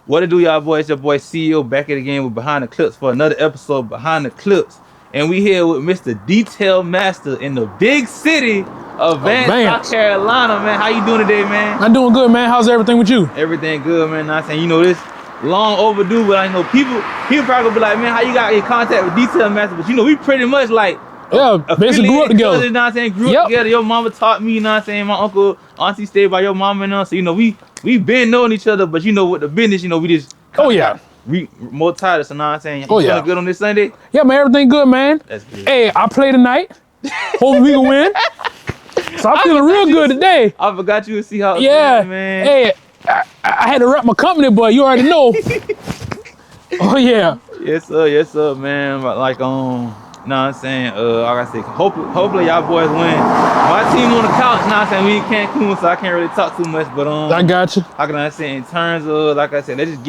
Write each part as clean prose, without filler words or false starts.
What it do, y'all boys? Your boy CEO back at again with Behind the Clips for another episode Behind the Clips. And we here with Mr. Detailmaster in the big city of Vance, South Carolina, man. How you doing today, man? I'm doing good, man. How's everything with you? Everything good, man. I'm saying, you know, this long overdue, but I know people probably gonna be like, man, how you got in contact with Detailmaster? But you know, we pretty much like basically grew up together. You know what I'm saying? Grew up together. Your mama taught me, you know what I'm saying? My uncle, auntie stayed by your mama and all. So, you know, we been knowing each other, but you know, with the business, you know, we just we more tired, so know what I'm saying? You feeling good on this Sunday? Yeah, man, everything good, man. That's good. Hey, I play tonight. Hopefully we can win. So I'm feeling real good today. I forgot you to see how it's man. Hey, I had to rep my company, but you already know. Oh yeah. Yes sir, man. But like know what I'm saying? Like I said, hopefully y'all boys win. My team on the couch, know what I'm saying? We in Cancun, so I can't really talk too much, but I got you. How can I say, in terms of, like I said, let's just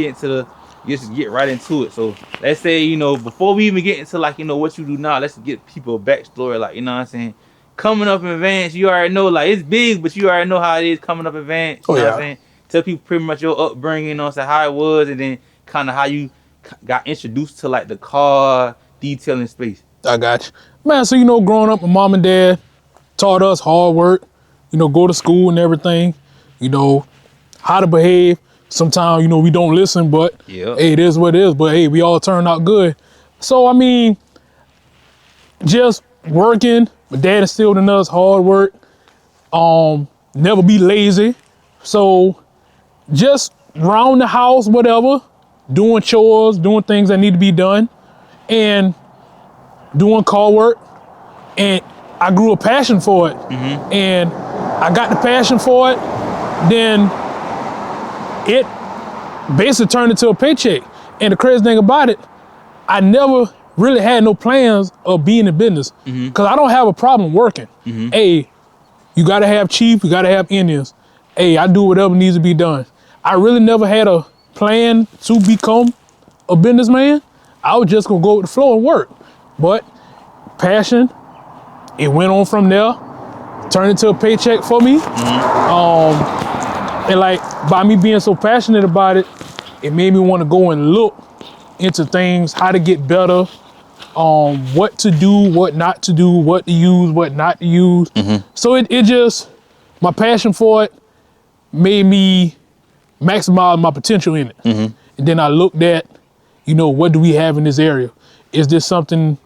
get right into it. So let's say, you know, before we even get into like, you know, what you do now, let's get people a backstory, like, you know what I'm saying? Coming up in Vance, you already know, like, it's big, but you already know how it is coming up in Vance. You know what I'm saying? Tell people pretty much your upbringing, you know what I'm saying, how it was, and then kind of how you got introduced to like the car detailing space. I got you. Man, so, you know, growing up, my mom and dad taught us hard work, you know, go to school and everything, you know, how to behave. Sometimes, you know, we don't listen, but hey, it is what it is. But hey, we all turned out good. So, I mean, just working, my dad instilled in us hard work, never be lazy. So just round the house, whatever, doing chores, doing things that need to be done, and doing car work. And I grew a passion for it. And I got the passion for it, then it basically turned into a paycheck. And the crazy thing about it, I never really had no plans of being in business because I don't have a problem working. Hey, you gotta have chief, you gotta have Indians. Hey, I do whatever needs to be done. I really never had a plan to become a businessman. I was just gonna go with the flow and work. But passion, it went on from there, turned into a paycheck for me. And like, by me being so passionate about it, it made me want to go and look into things, how to get better, what to do, what not to do, what to use, what not to use. So it just, my passion for it made me maximize my potential in it. And then I looked at, you know, what do we have in this area? Is this something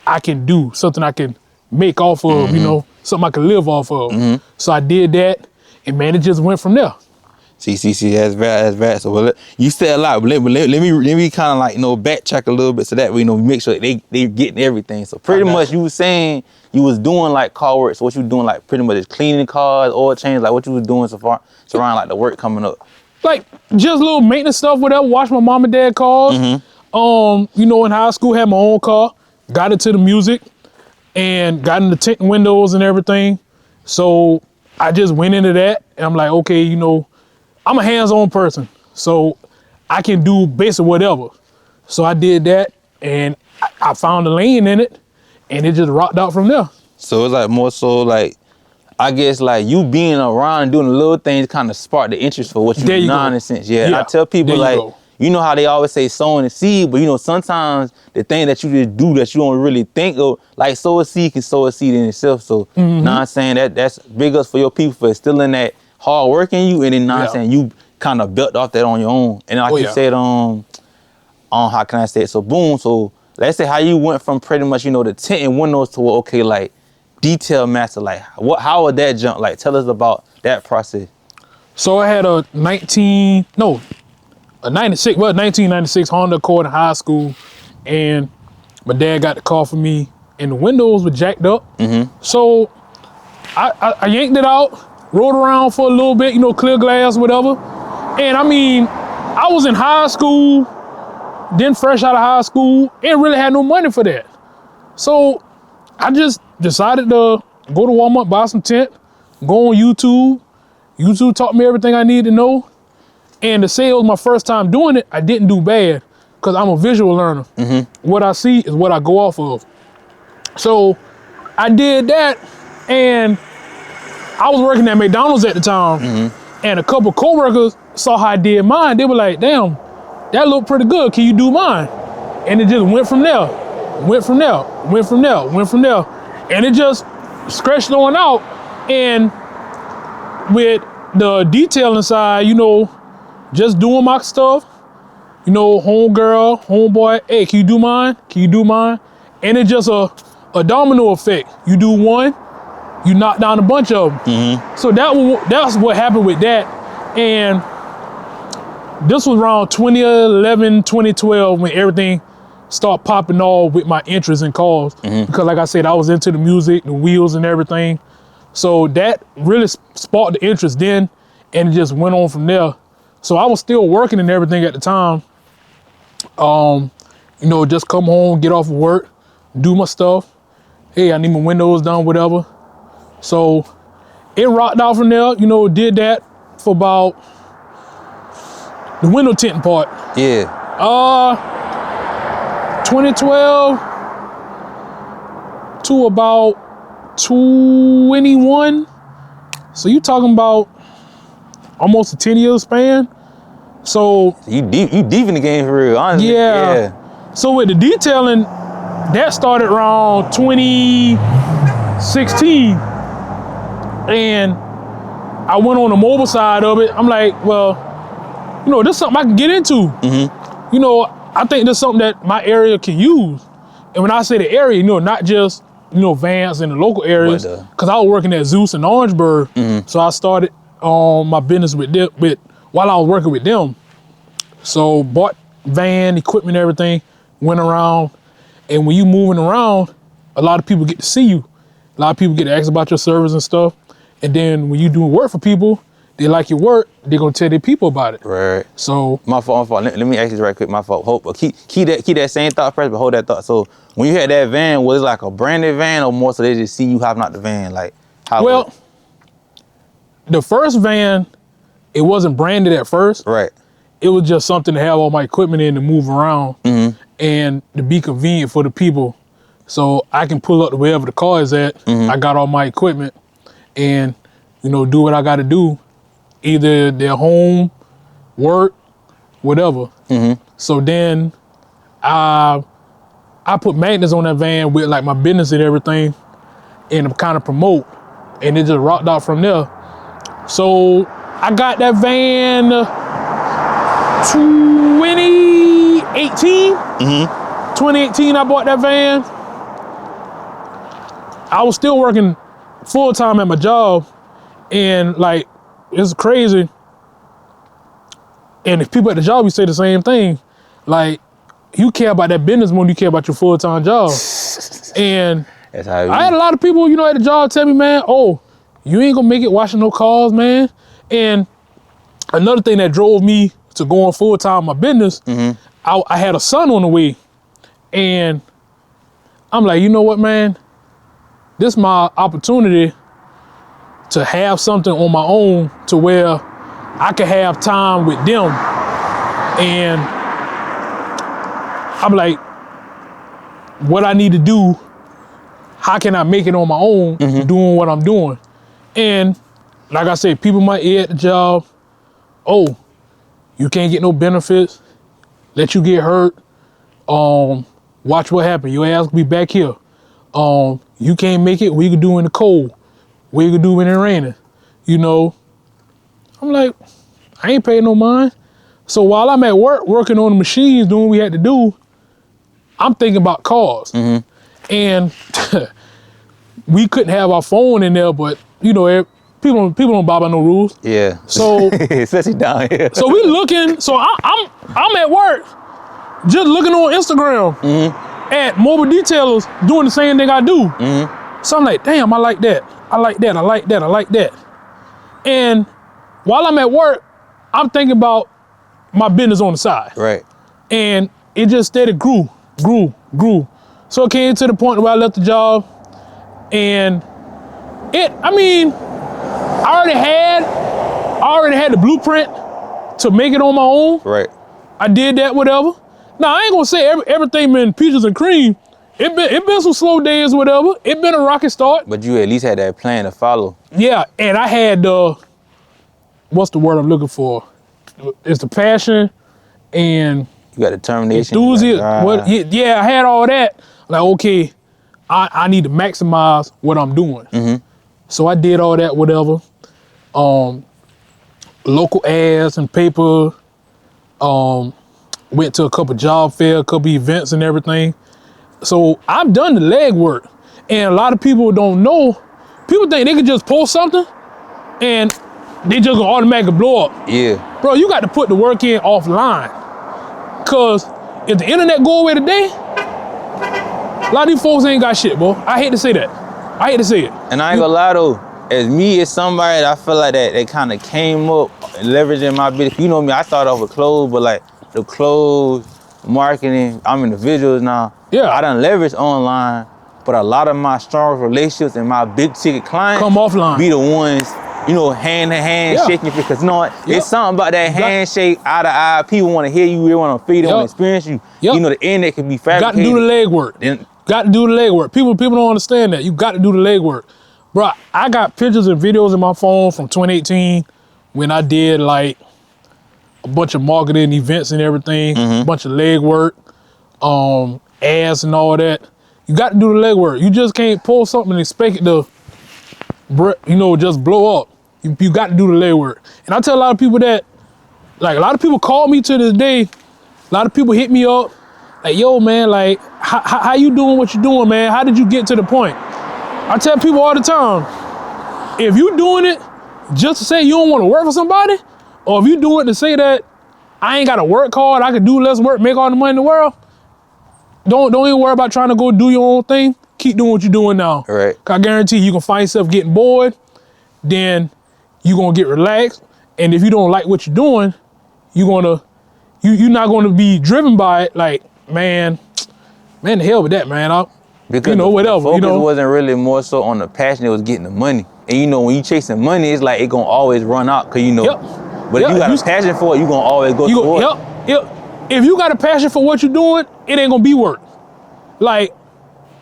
I can do, something I can make off of, you know, something I can live off of? So I did that, and man, it just went from there. See, that's right. So you said a lot, but let me kind of like, you know, backtrack a little bit so that we, you know, make sure they getting everything. So pretty much you was saying you was doing like car work. So what you doing, like pretty much is cleaning cars, oil change, like what you was doing so far around like the work coming up? Like just little maintenance stuff, whatever, wash my mom and dad cars. You know, in high school, had my own car, got into the music and got into tinting windows and everything. So I just went into that and I'm like, okay, you know, I'm a hands-on person, so I can do basically whatever. So I did that, and I found a lane in it, and it just rocked out from there. So it's like more so like, I guess like you being around and doing the little things kind of sparked the interest for what you do now in a sense. Yeah, I tell people like, you know how they always say sowing a seed, but you know, sometimes the thing that you just do that you don't really think of, like sow a seed can sow a seed in itself. So, know what I'm saying, that's big ups for your people for instilling that hard work in you, and then I'm saying you kind of built off that on your own. And like you said, how can I say it? So boom, so let's say how you went from pretty much, you know, the tinting windows to okay, like Detailmaster, like how would that jump? Like tell us about that process. So I had a 1996 Honda Accord in high school, and my dad got the car for me, and the windows were jacked up. So I yanked it out, rode around for a little bit, you know, clear glass, whatever. And I mean, I was in high school, then fresh out of high school, and really had no money for that. So I just decided to go to Walmart, buy some tent, go on YouTube. YouTube taught me everything I needed to know. And to say it was my first time doing it, I didn't do bad because I'm a visual learner. What I see is what I go off of. So I did that, and I was working at McDonald's at the time, and a couple coworkers saw how I did mine. They were like, damn, that looked pretty good. Can you do mine? And it just went from there, went from there, went from there, went from there. And it just stretched on out. And with the detailing side, you know, just doing my stuff, you know, homegirl, homeboy, hey, can you do mine? Can you do mine? And it's just a domino effect. You do one, you knock down a bunch of them. Mm-hmm. So that's what happened with that. And this was around 2011, 2012 when everything started popping off with my interest in cars. Mm-hmm. Because like I said, I was into the music, the wheels and everything. So that really sparked the interest then, and it just went on from there. So I was still working and everything at the time. You know, just come home, get off of work, do my stuff. Hey, I need my windows done, whatever. So it rocked out from there, you know, did that for about the window tinting part. Yeah. 2012 to about 21. So you talking about almost a 10-year span. So you deep in the game for real, honestly. Yeah. So with the detailing, that started around 2016. And I went on the mobile side of it. I'm like, well, you know, this is something I can get into. Mm-hmm. You know, I think this is something that my area can use. And when I say the area, you know, not just, you know, Vance in the local areas, because I was working at Zeus in Orangeburg. Mm-hmm. So I started my business with them, while I was working with them. So bought van, equipment, everything, went around. And when you moving around, a lot of people get to see you. A lot of people get to ask about your service and stuff. And then when you do work for people, they like your work, they're gonna tell their people about it. Right. So my fault. Let me ask you right quick. My fault. Keep that same thought first, but hold that thought. So when you had that van, was it like a branded van, or more so they just see you hopping out the van? Like how? Well, the first van, it wasn't branded at first. Right. It was just something to have all my equipment in to move around, mm-hmm. and to be convenient for the people. So I can pull up to wherever the car is at. Mm-hmm. I got all my equipment, and you know, do what I got to do. Either their home, work, whatever. Mm-hmm. So then I put maintenance on that van with like my business and everything, and kind of promote, and it just rocked out from there. So I got that van 2018. Mm-hmm. 2018 I bought that van. I was still working full time at my job, and like, it's crazy. And if people at the job, you say the same thing. Like, you care about that business more than you care about your full-time job. And that's how I had a lot of people, you know, at the job tell me, man, oh, you ain't gonna make it washing no cars, man. And another thing that drove me to going full-time in my business, mm-hmm. I had a son on the way. And I'm like, you know what, man? This is my opportunity to have something on my own to where I can have time with them. And I'm like, what I need to do, how can I make it on my own, mm-hmm. doing what I'm doing? And like I said, people might hear at the job, oh, you can't get no benefits, let you get hurt, watch what happens, your ass will be back here. You can't make it, what you can do in the cold, what you can do when it's raining, you know? I'm like, I ain't paying no mind. So while I'm at work, working on the machines, doing what we had to do, I'm thinking about cars. Mm-hmm. And we couldn't have our phone in there, but you know, people don't bob by no rules. Yeah. So especially down here. So we looking, so I'm at work, just looking on Instagram, mm-hmm. at mobile detailers doing the same thing I do. Mm-hmm. So I'm like, damn, I like that. I like that, I like that, I like that. And while I'm at work, I'm thinking about my business on the side. Right. And it just steady grew. So it came to the point where I left the job, and I already had the blueprint to make it on my own. Right. I did that, whatever. Now, I ain't gonna say everything been peaches and cream. It been some slow days, whatever. It been a rocket start. But you at least had that plan to follow. Yeah, and I had what's the word I'm looking for? It's the passion and you got determination. Enthusiasm. Yeah, I had all that. Like, okay, I need to maximize what I'm doing. So I did all that, whatever. Local ads and paper. Went to a couple job fairs, a couple events and everything. So I've done the legwork. And a lot of people don't know. People think they can just post something and they just gonna automatically blow up. Yeah. Bro, you got to put the work in offline. Cause if the internet go away today, a lot of these folks ain't got shit, bro. I hate to say that. I hate to say it. And I ain't gonna lie though, as somebody that I feel like that they kind of came up leveraging my business. You know me, I started off with clothes, but like the clothes, marketing, I'm in the visuals now. Yeah. I done leverage online, but a lot of my strong relationships and my big ticket clients come offline. Be the ones, you know, hand to hand shaking, because you know what? It's something about that handshake, eye to eye. People want to hear you, they want to feel, they want to experience you. You know, the internet can be fabricated. Got to do the legwork. Got to do the legwork. People don't understand that. You got to do the legwork. Bro, I got pictures and videos in my phone from 2018 when I did like a bunch of marketing events and everything, a bunch of legwork, ads and all that. You got to do the legwork. You just can't pull something and expect it to, you know, just blow up. You got to do the legwork. And I tell a lot of people that, like, a lot of people call me to this day. A lot of people hit me up, like, yo, man, like, how you doing what you doing, man? How did you get to the point? I tell people all the time, if you doing it just to say you don't want to work for somebody, or if you do it to say that I ain't got to work hard, I can do less work, make all the money in the world, don't even worry about trying to go do your own thing. Keep doing what you're doing now. Right. I guarantee you can find yourself getting bored, then you're gonna get relaxed. And if you don't like what you're doing, you're not gonna be driven by it. Like, man, the hell with that, man. Because you know, whatever. The focus wasn't really more so on the passion, it was getting the money. And you know, when you chasing money, it's like it gonna always run out, cause you know. But if you got a passion for it, you gonna always go for it. If you got a passion for what you're doing, it ain't gonna be work. Like,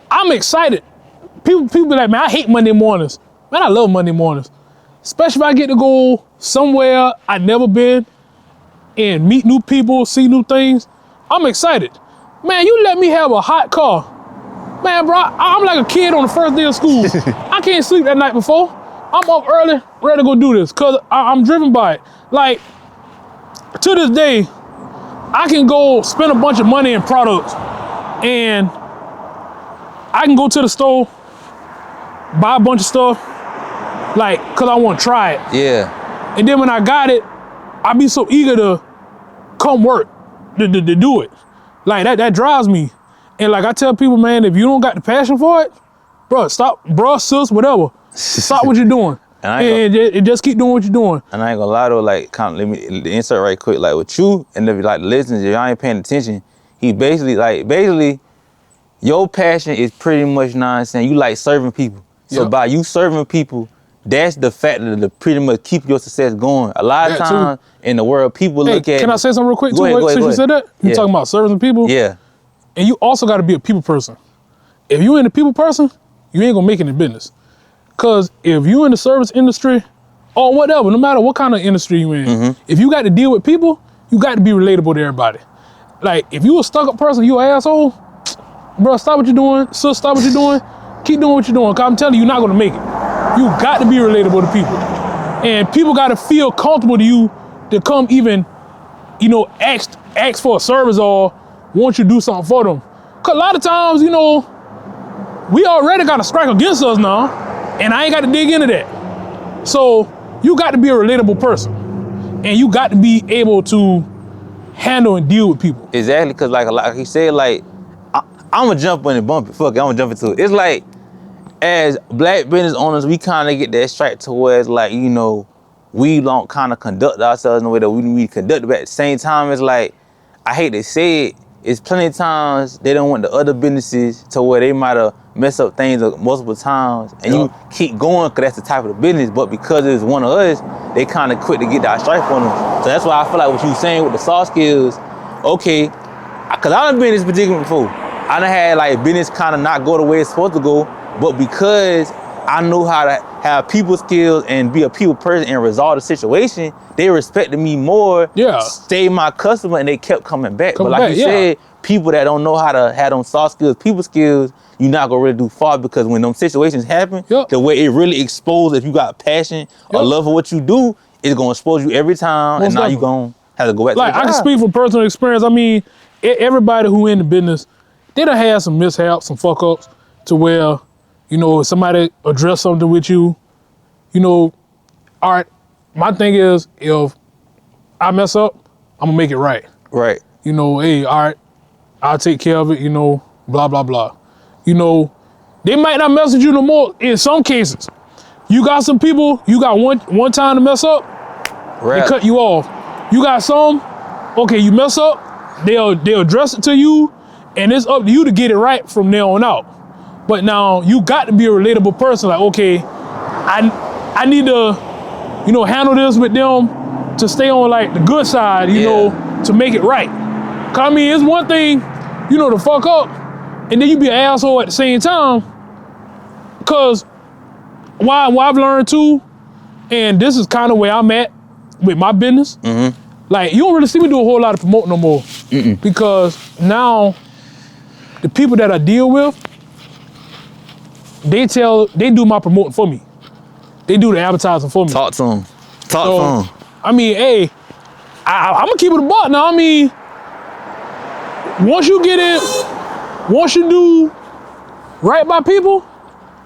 I'm excited. People be like, man, I hate Monday mornings. Man, I love Monday mornings. Especially if I get to go somewhere I've never been and meet new people, see new things. I'm excited. Man, you let me have a hot car. Man, bro, I'm like a kid on the first day of school. I can't sleep that night before. I'm up early, ready to go do this, because I'm driven by it. Like, to this day, I can go spend a bunch of money in products, and I can go to the store, buy a bunch of stuff, like, because I want to try it. Yeah. And then when I got it, I be so eager to come work, to do it. Like, that drives me. And like I tell people, man, if you don't got the passion for it, bro, stop, bro, sis, whatever. Stop what you're doing. And just keep doing what you're doing. And I ain't gonna lie though, like, kind of let me insert right quick, like with you and if like the listeners, if y'all ain't paying attention, he basically your passion is pretty much nonsense. You like serving people. So by you serving people, that's the factor to pretty much keep your success going. A lot of times in the world, people look at. Can I say something real quick too? Go ahead. You said that? You talking about serving people? Yeah. And you also got to be a people person. If you ain't a people person, you ain't gonna make it in business. Cause if you in the service industry or whatever, no matter what kind of industry you in, if you got to deal with people, you got to be relatable to everybody. Like, if you a stuck up person, you an asshole, bro, stop what you're doing. Sis, stop what you're doing. Keep doing what you're doing. Cause I'm telling you, you're not gonna make it. You got to be relatable to people. And people got to feel comfortable to you to come even, you know, ask for a service or want you to do something for them. Cause a lot of times, you know, we already got a strike against us now, and I ain't got to dig into that. So you got to be a relatable person, and you got to be able to handle and deal with people. Exactly, cause like he said, like, I'm gonna jump on and bump it. Fuck it, I'm gonna jump into it. It's like, as black business owners, we kind of get that strike to where it's like, you know, we don't kind of conduct ourselves in the way that we conduct it. But at the same time, it's like, I hate to say it, it's plenty of times they don't want the other businesses to where they might have messed up things multiple times, and you keep going because that's the type of the business. But because it's one of us, they kind of quit to get that stripe on them. So that's why I feel like what you saying with the soft skills, okay, because I done been in this predicament before. I done had like business kind of not go the way it's supposed to go, but because I know how to have people skills and be a people person and resolve the situation, they respected me more, stayed my customer, and they kept coming back. But like you said, people that don't know how to have them soft skills, people skills, you're not gonna really do far, because when them situations happen, the way it really exposes, if you got passion or love for what you do, it's gonna expose you every time, and now you gonna have to go back to the job. I can speak from personal experience. I mean, everybody who in the business, they done had some mishaps, some fuck ups, to where, you know, if somebody address something with you, you know, all right, my thing is, if I mess up, I'm gonna make it right. Right. You know, hey, all right, I'll take care of it, you know, blah, blah, blah. You know, they might not mess with you no more in some cases. You got some people, you got one time to mess up, they cut you off. You got some, okay, you mess up, they'll address it to you, and it's up to you to get it right from there on out. But now you got to be a relatable person. Like, okay, I need to, you know, handle this with them to stay on like the good side, you know, to make it right. Cause I mean, it's one thing, you know, to fuck up, and then you be an asshole at the same time. Cause what I've learned too, and this is kind of where I'm at with my business. Like, you don't really see me do a whole lot of promoting no more, because now the people that I deal with, they do my promoting for me. They do the advertising for me. Talk to them. Talk to them. I mean, hey, I'm gonna keep it a buck now. I mean, once you get in, once you do right by people,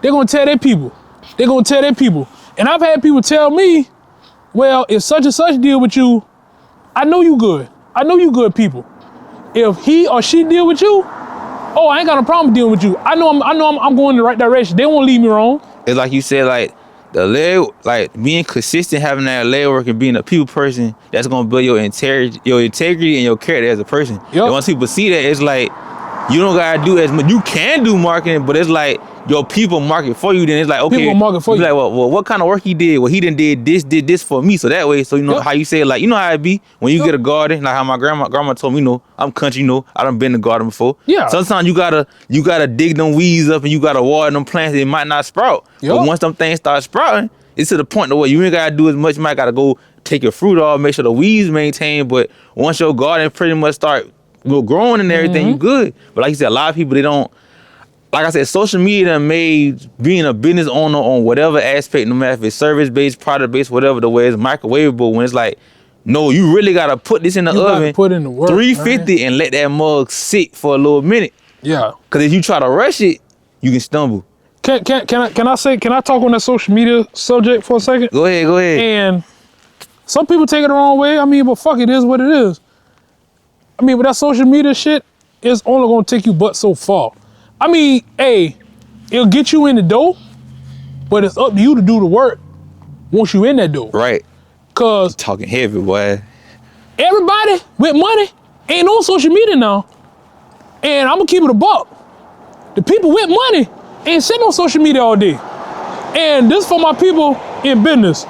they're gonna tell their people. They're gonna tell their people. And I've had people tell me, well, if such and such deal with you, I know you good. I know you good people. If he or she deal with you, oh, I ain't got no problem dealing with you. I know I'm going in the right direction. They won't leave me wrong. It's like you said, like the leg, like being consistent, having that leg work, and being a people person, that's gonna build your integrity and your character as a person. And once people see that, it's like you don't gotta do as much. You can do marketing, but it's like your people market for you. Then it's like, okay, people market for you. Like, well, what kind of work he did? Well, he done did this for me. So that way, so you know how you say it, like, you know how it be when you get a garden, like how my grandma told me, you know, I'm country, you know, I done been in the garden before. Sometimes you gotta dig them weeds up and you gotta water them plants. It might not sprout, but once them things start sprouting, it's to the point where you ain't gotta do as much. You might gotta go take your fruit off, make sure the weeds maintain. But once your garden pretty much start growing and everything, you good. But like you said, a lot of people, they don't. Like I said, social media done made being a business owner on whatever aspect, no matter if it's service-based, product-based, whatever the way, it's microwavable. When it's like, no, you really gotta put this in the oven, put in the work, 350, man, and let that mug sit for a little minute. Cause if you try to rush it, you can stumble. Can I talk on that social media subject for a second? Go ahead. And some people take it the wrong way. I mean, but fuck, it is what it is. I mean, with that social media shit, it's only gonna take you but so far. I mean, hey, it'll get you in the door, but it's up to you to do the work once you in that door. Right. Cause talking heavy, boy. Everybody with money ain't on social media now. And I'm gonna keep it a buck. The people with money ain't sitting on social media all day. And this for my people in business.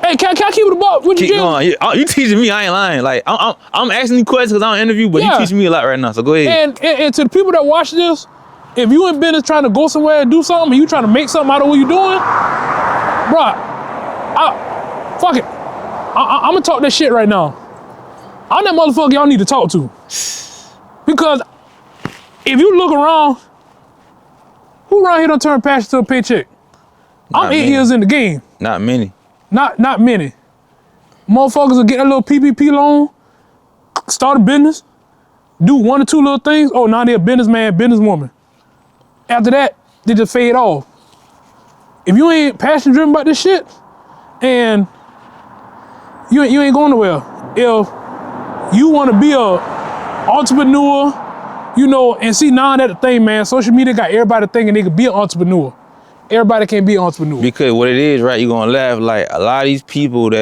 Hey, can I keep it a buck? What you doing? You teaching me, I ain't lying. Like, I'm asking you questions because I don't interview, but you teaching me a lot right now, so go ahead. And to the people that watch this, if you in business trying to go somewhere and do something, and you trying to make something out of what you doing, bruh, fuck it. I'm gonna talk that shit right now. I'm that motherfucker y'all need to talk to. Because if you look around, who around here done turn passion to a paycheck? I'm 8 years in the game. Not many. Not many. Motherfuckers will get a little PPP loan, start a business, do 1 or 2 little things. Oh, now they're a businessman, businesswoman. After that, they just fade off. If you ain't passion driven about this shit, and you ain't going nowhere. If you want to be a entrepreneur, you know, and see now that the thing, man, social media got everybody thinking they could be an entrepreneur. Everybody can't be an entrepreneur. Because what it is, right, you're gonna laugh, like a lot of these people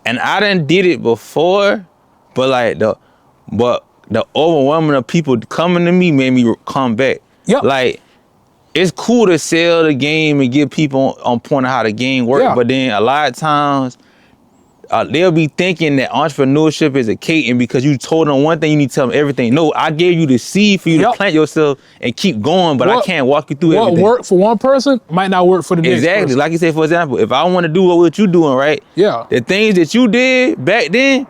and I done did it before, but like the overwhelming of people coming to me made me come back. Like, it's cool to sell the game and get people on point of how the game works, but then a lot of times, they'll be thinking that entrepreneurship is a cake, and because you told them one thing, you need to tell them everything. No, I gave you the seed for you to plant yourself and keep going, but I can't walk you through everything. What worked for one person might not work for the next person. Exactly. Like you said, for example, if I want to do what you're doing, right? Yeah. The things that you did back then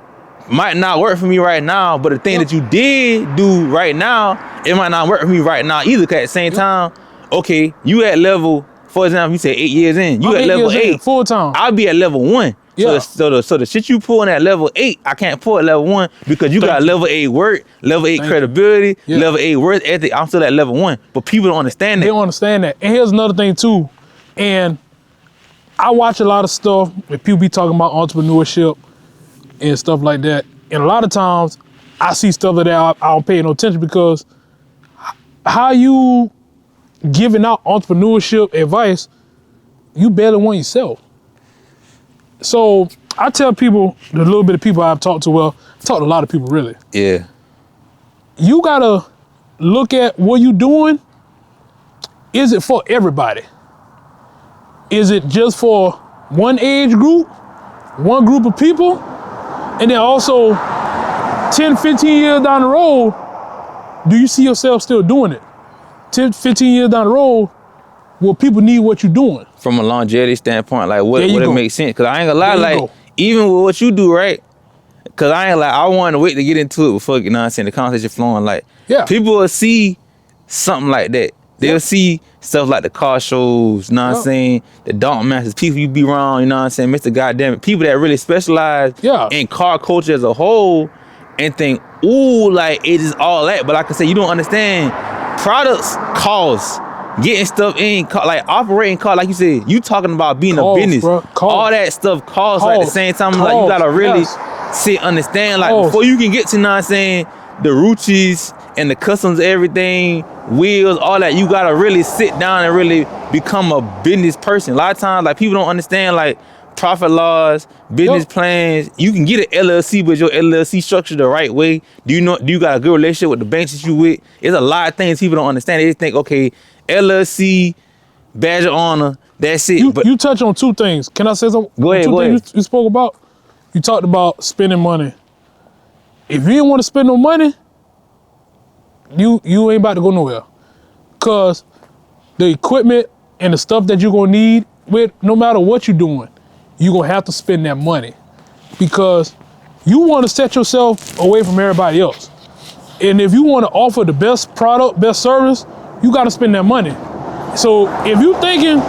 might not work for me right now, but the thing that you did do right now, it might not work for me right now either. Cause at the same time, okay, you at level, for example, you say 8 years in, you at level 8, full time. I'll be at level 1. Yeah. So the shit you pulling at level 8, I can't pull at level 1 because you got level 8 work, level 8 credibility, level 8 worth ethic. I'm still at level 1, but people don't understand that. They don't understand that. And here's another thing too, and I watch a lot of stuff when people be talking about entrepreneurship and stuff like that. And a lot of times I see stuff like that I don't pay no attention, because how you giving out entrepreneurship advice, you barely want yourself. So I tell people, the little bit of people I've talked to, well, I've talked to a lot of people really. Yeah. You gotta look at what you're doing. Is it for everybody? Is it just for one age group, one group of people? And then also 10, 15 years down the road, do you see yourself still doing it? 10, 15 years down the road, will people need what you're doing? From a longevity standpoint, like would it make sense? Cause I ain't gonna lie, like even with what you do, right? Cause I ain't like, I wanted to wait to get into it before, you know what I'm saying, the conversation flowing. Like, people will see something like that. They'll see stuff like the car shows, you know what I'm saying, the Detailmasters, people you be around, you know what I'm saying, Mr. Goddamn it, people that really specialize in car culture as a whole, and think, ooh, like it is all that. But like I said, you don't understand, products cost. Getting stuff in, like operating car, like you said, you talking about being a business. All that stuff costs. Like at the same time, like you gotta really sit, understand, like before you can get to, you know what I'm saying, the Ruchis and the customs, everything, wheels, all that, you gotta really sit down and really become a business person. A lot of times, like people don't understand, like profit laws, business plans. You can get an LLC, but your LLC structured the right way. Do you got a good relationship with the banks that you with? There's a lot of things people don't understand. They just think, okay, LLC, badge of honor, that's it. You touch on two things. Can I say something? Go ahead. You spoke about, you talked about spending money. If you didn't want to spend no money, you ain't about to go nowhere. Cause the equipment and the stuff that you're gonna need with, no matter what you're doing, you're gonna have to spend that money, because you wanna set yourself away from everybody else. And if you wanna offer the best product, best service, you gotta spend that money. So if you thinking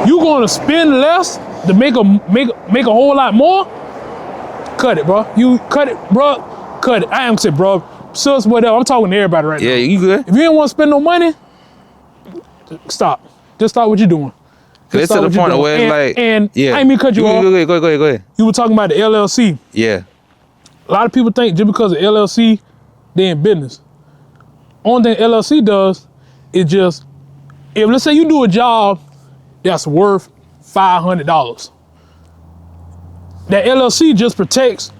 you gonna spend less to make a whole lot more, cut it, bro. You cut it, bro. Cut it. I am saying, bro, sis, whatever. I'm talking to everybody right now. Yeah, you good. If you didn't want to spend no money, stop. Just stop what you're doing. It's to the point where it's like, I ain't mean to cut you off. Go ahead. You were talking about the LLC. Yeah. A lot of people think just because of LLC, they in business. Only thing LLC does is just, if let's say you do a job that's worth $500, that LLC just protects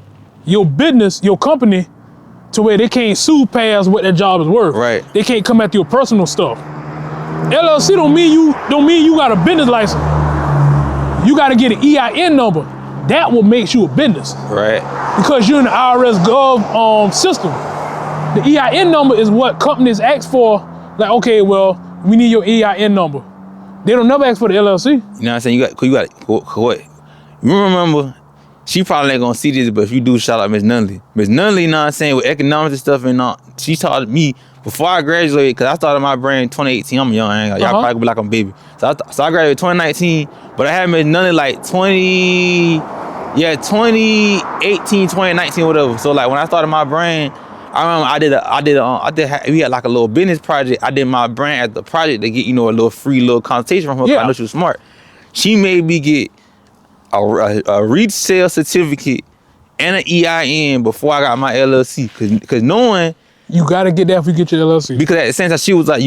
your business, your company, to where they can't sue past what that job is worth. Right. They can't come at your personal stuff. LLC don't mean you got a business license. You got to get an EIN number. That what makes you a business. Right. Because you're in the IRS Gov system. The EIN number is what companies ask for. Like, okay, well, we need your EIN number. They don't never ask for the LLC. You know what I'm saying? You got what? You remember, she probably ain't gonna see this, but if you do, shout out Miss Nunley. Miss Nunley, you know what I'm saying, with economics and stuff, and she taught me before I graduated, because I started my brand in 2018. I'm young, y'all probably be like I'm a baby. So I graduated in 2019, but I had Miss Nunley like 2018, 2019, whatever. So like when I started my brand, I remember we had like a little business project. I did my brand at the project to get, a little free little consultation from her. Yeah. I know she was smart. She made me get a resale certificate and an EIN before I got my LLC. Cause knowing you gotta get that if you get your LLC. Because at the same time, she was like,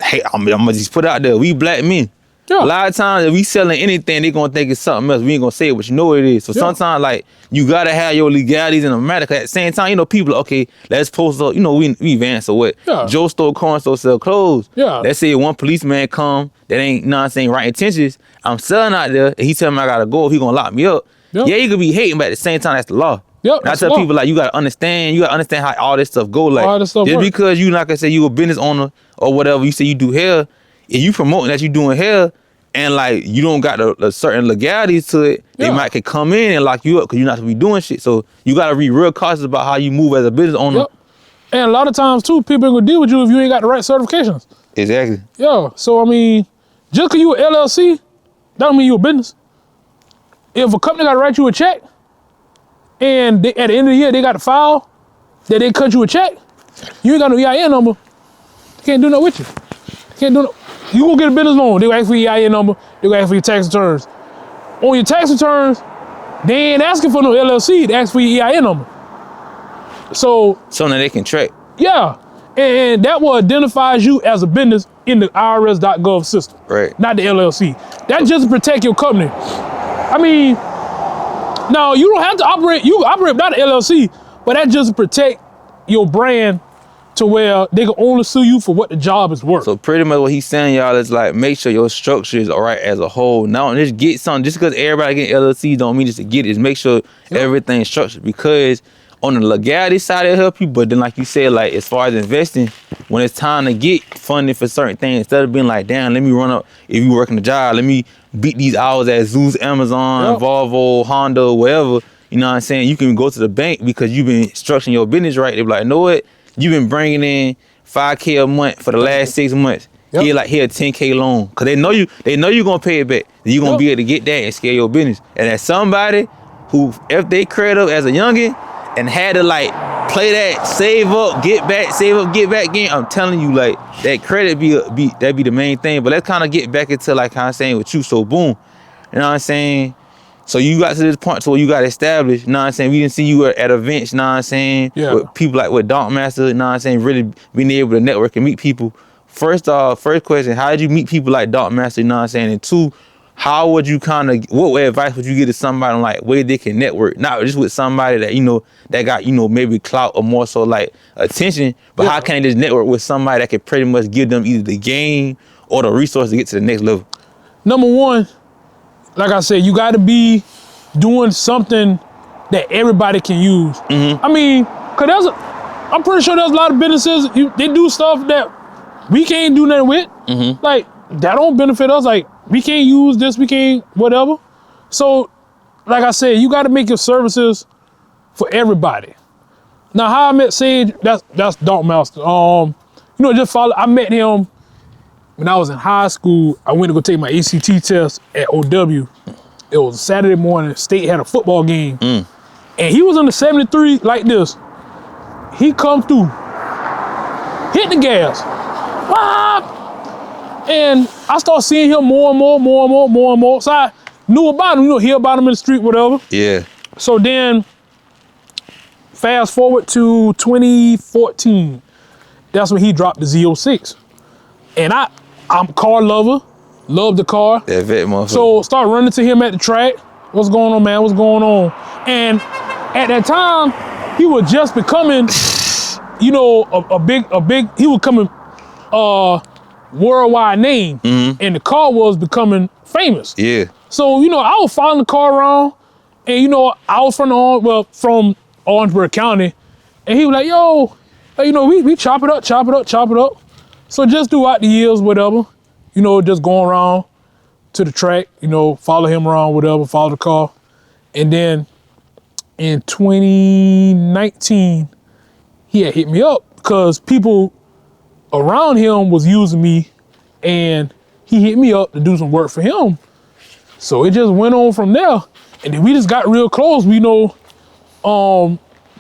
hey, I'm gonna just put it out there. We black men. Yeah. A lot of times, if we selling anything, they gonna think it's something else. We ain't gonna say it, but you know what it is. So sometimes, like, you gotta have your legalities in America. At the same time, people, okay, let's post up, we Vance or what? Yeah. Joe store corn store sell clothes. Yeah. Let's say one policeman come that ain't, right intentions. I'm selling out there, and he tell me I gotta go, if he gonna lock me up. Yeah, you could be hating, but at the same time, that's the law. Yep. And I tell people, like, you gotta understand how all this stuff go. Like, all this stuff just because you not gonna say you a business owner or whatever, you say you do hair, and you promoting that you doing hair, and like you don't got the certain legalities to it, they might could come in and lock you up because you're not gonna be doing shit. So you gotta be real cautious about how you move as a business owner. Yep. And a lot of times too, people ain't gonna deal with you if you ain't got the right certifications. Exactly. Yeah. So I mean, just cause you an LLC, that don't mean you a business. If a company gotta write you a check, and at the end of the year they got to file that they cut you a check, you ain't got no EIN number. Can't do nothing with you. Can't do no. You gonna get a business loan, they gonna ask for your EIN number, they gonna ask for your tax returns. On your tax returns, they ain't asking for no LLC, they ask for your EIN number. So that they can track. Yeah, and that will identifies you as a business in the IRS.gov system. Right. Not the LLC. That just to protect your company. I mean, now you don't have to operate, you operate without an LLC, but that just to protect your brand to where they can only sue you for what the job is worth. So pretty much what he's saying, y'all, is like, make sure your structure is all right as a whole. Now, just get something, just because everybody getting LLC don't mean just to get it. Just make sure everything's structured, because on the legality side, it'll help you, but then like you said, like as far as investing, when it's time to get funding for certain things, instead of being like, damn, let me run up, if you working a job, let me beat these hours at Zeus, Amazon, Volvo, Honda, whatever, you know what I'm saying? You can go to the bank because you've been structuring your business right. They're like, know what? You've been bringing in $5K a month for the last 6 months. Here a $10K loan. Cause they know you're gonna pay it back. You're gonna be able to get that and scale your business. And as somebody who, if they credit up as a youngin' and had to like play that save up, get back game, I'm telling you, like that credit that'd be the main thing. But let's kind of get back into like how I'm saying with you. So boom, you know what I'm saying? So you got to this point to where you got established, you know what I'm saying? We didn't see you at events, you know what I'm saying? Yeah. With people like with Detailmaster, you know what I'm saying? Really being able to network and meet people. First question, how did you meet people like Detailmaster, you know what I'm saying? And two, how would you what advice would you give to somebody on like where they can network? Not just with somebody that, you know, that got, you know, maybe clout or more so like attention, but how can they just network with somebody that can pretty much give them either the game or the resource to get to the next level? Number one, like I said, you got to be doing something that everybody can use. I mean, cause I'm pretty sure there's a lot of businesses, they do stuff that we can't do nothing with. Like, that don't benefit us. Like, we can't use this, we can't, whatever. So, like I said, you got to make your services for everybody. Now, how I met Sage, that's Detailmaster. You know, I met him when I was in high school. I went to go take my ACT test at OW. It was a Saturday morning. State had a football game. And he was on the 73 like this. He come through, hit the gas. And I started seeing him more and more. So I knew about him, you know, hear about him in the street, whatever. Yeah. So then, fast forward to 2014. That's when he dropped the Z06. And I'm a car lover, love the car. That vet motherfucker. So start running to him at the track. What's going on, man? What's going on? And at that time, he was just becoming, you know, a big, he was coming worldwide name. And the car was becoming famous. Yeah. So, you know, I was following the car around, and, you know, I was from Orangeburg County, and he was like, yo, you know, we chop it up. So just throughout the years, whatever, you know, just going around to the track, you know, follow him around, whatever, follow the car. And then in 2019, he had hit me up because people around him was using me, and he hit me up to do some work for him. So it just went on from there. And then we just got real close. We know,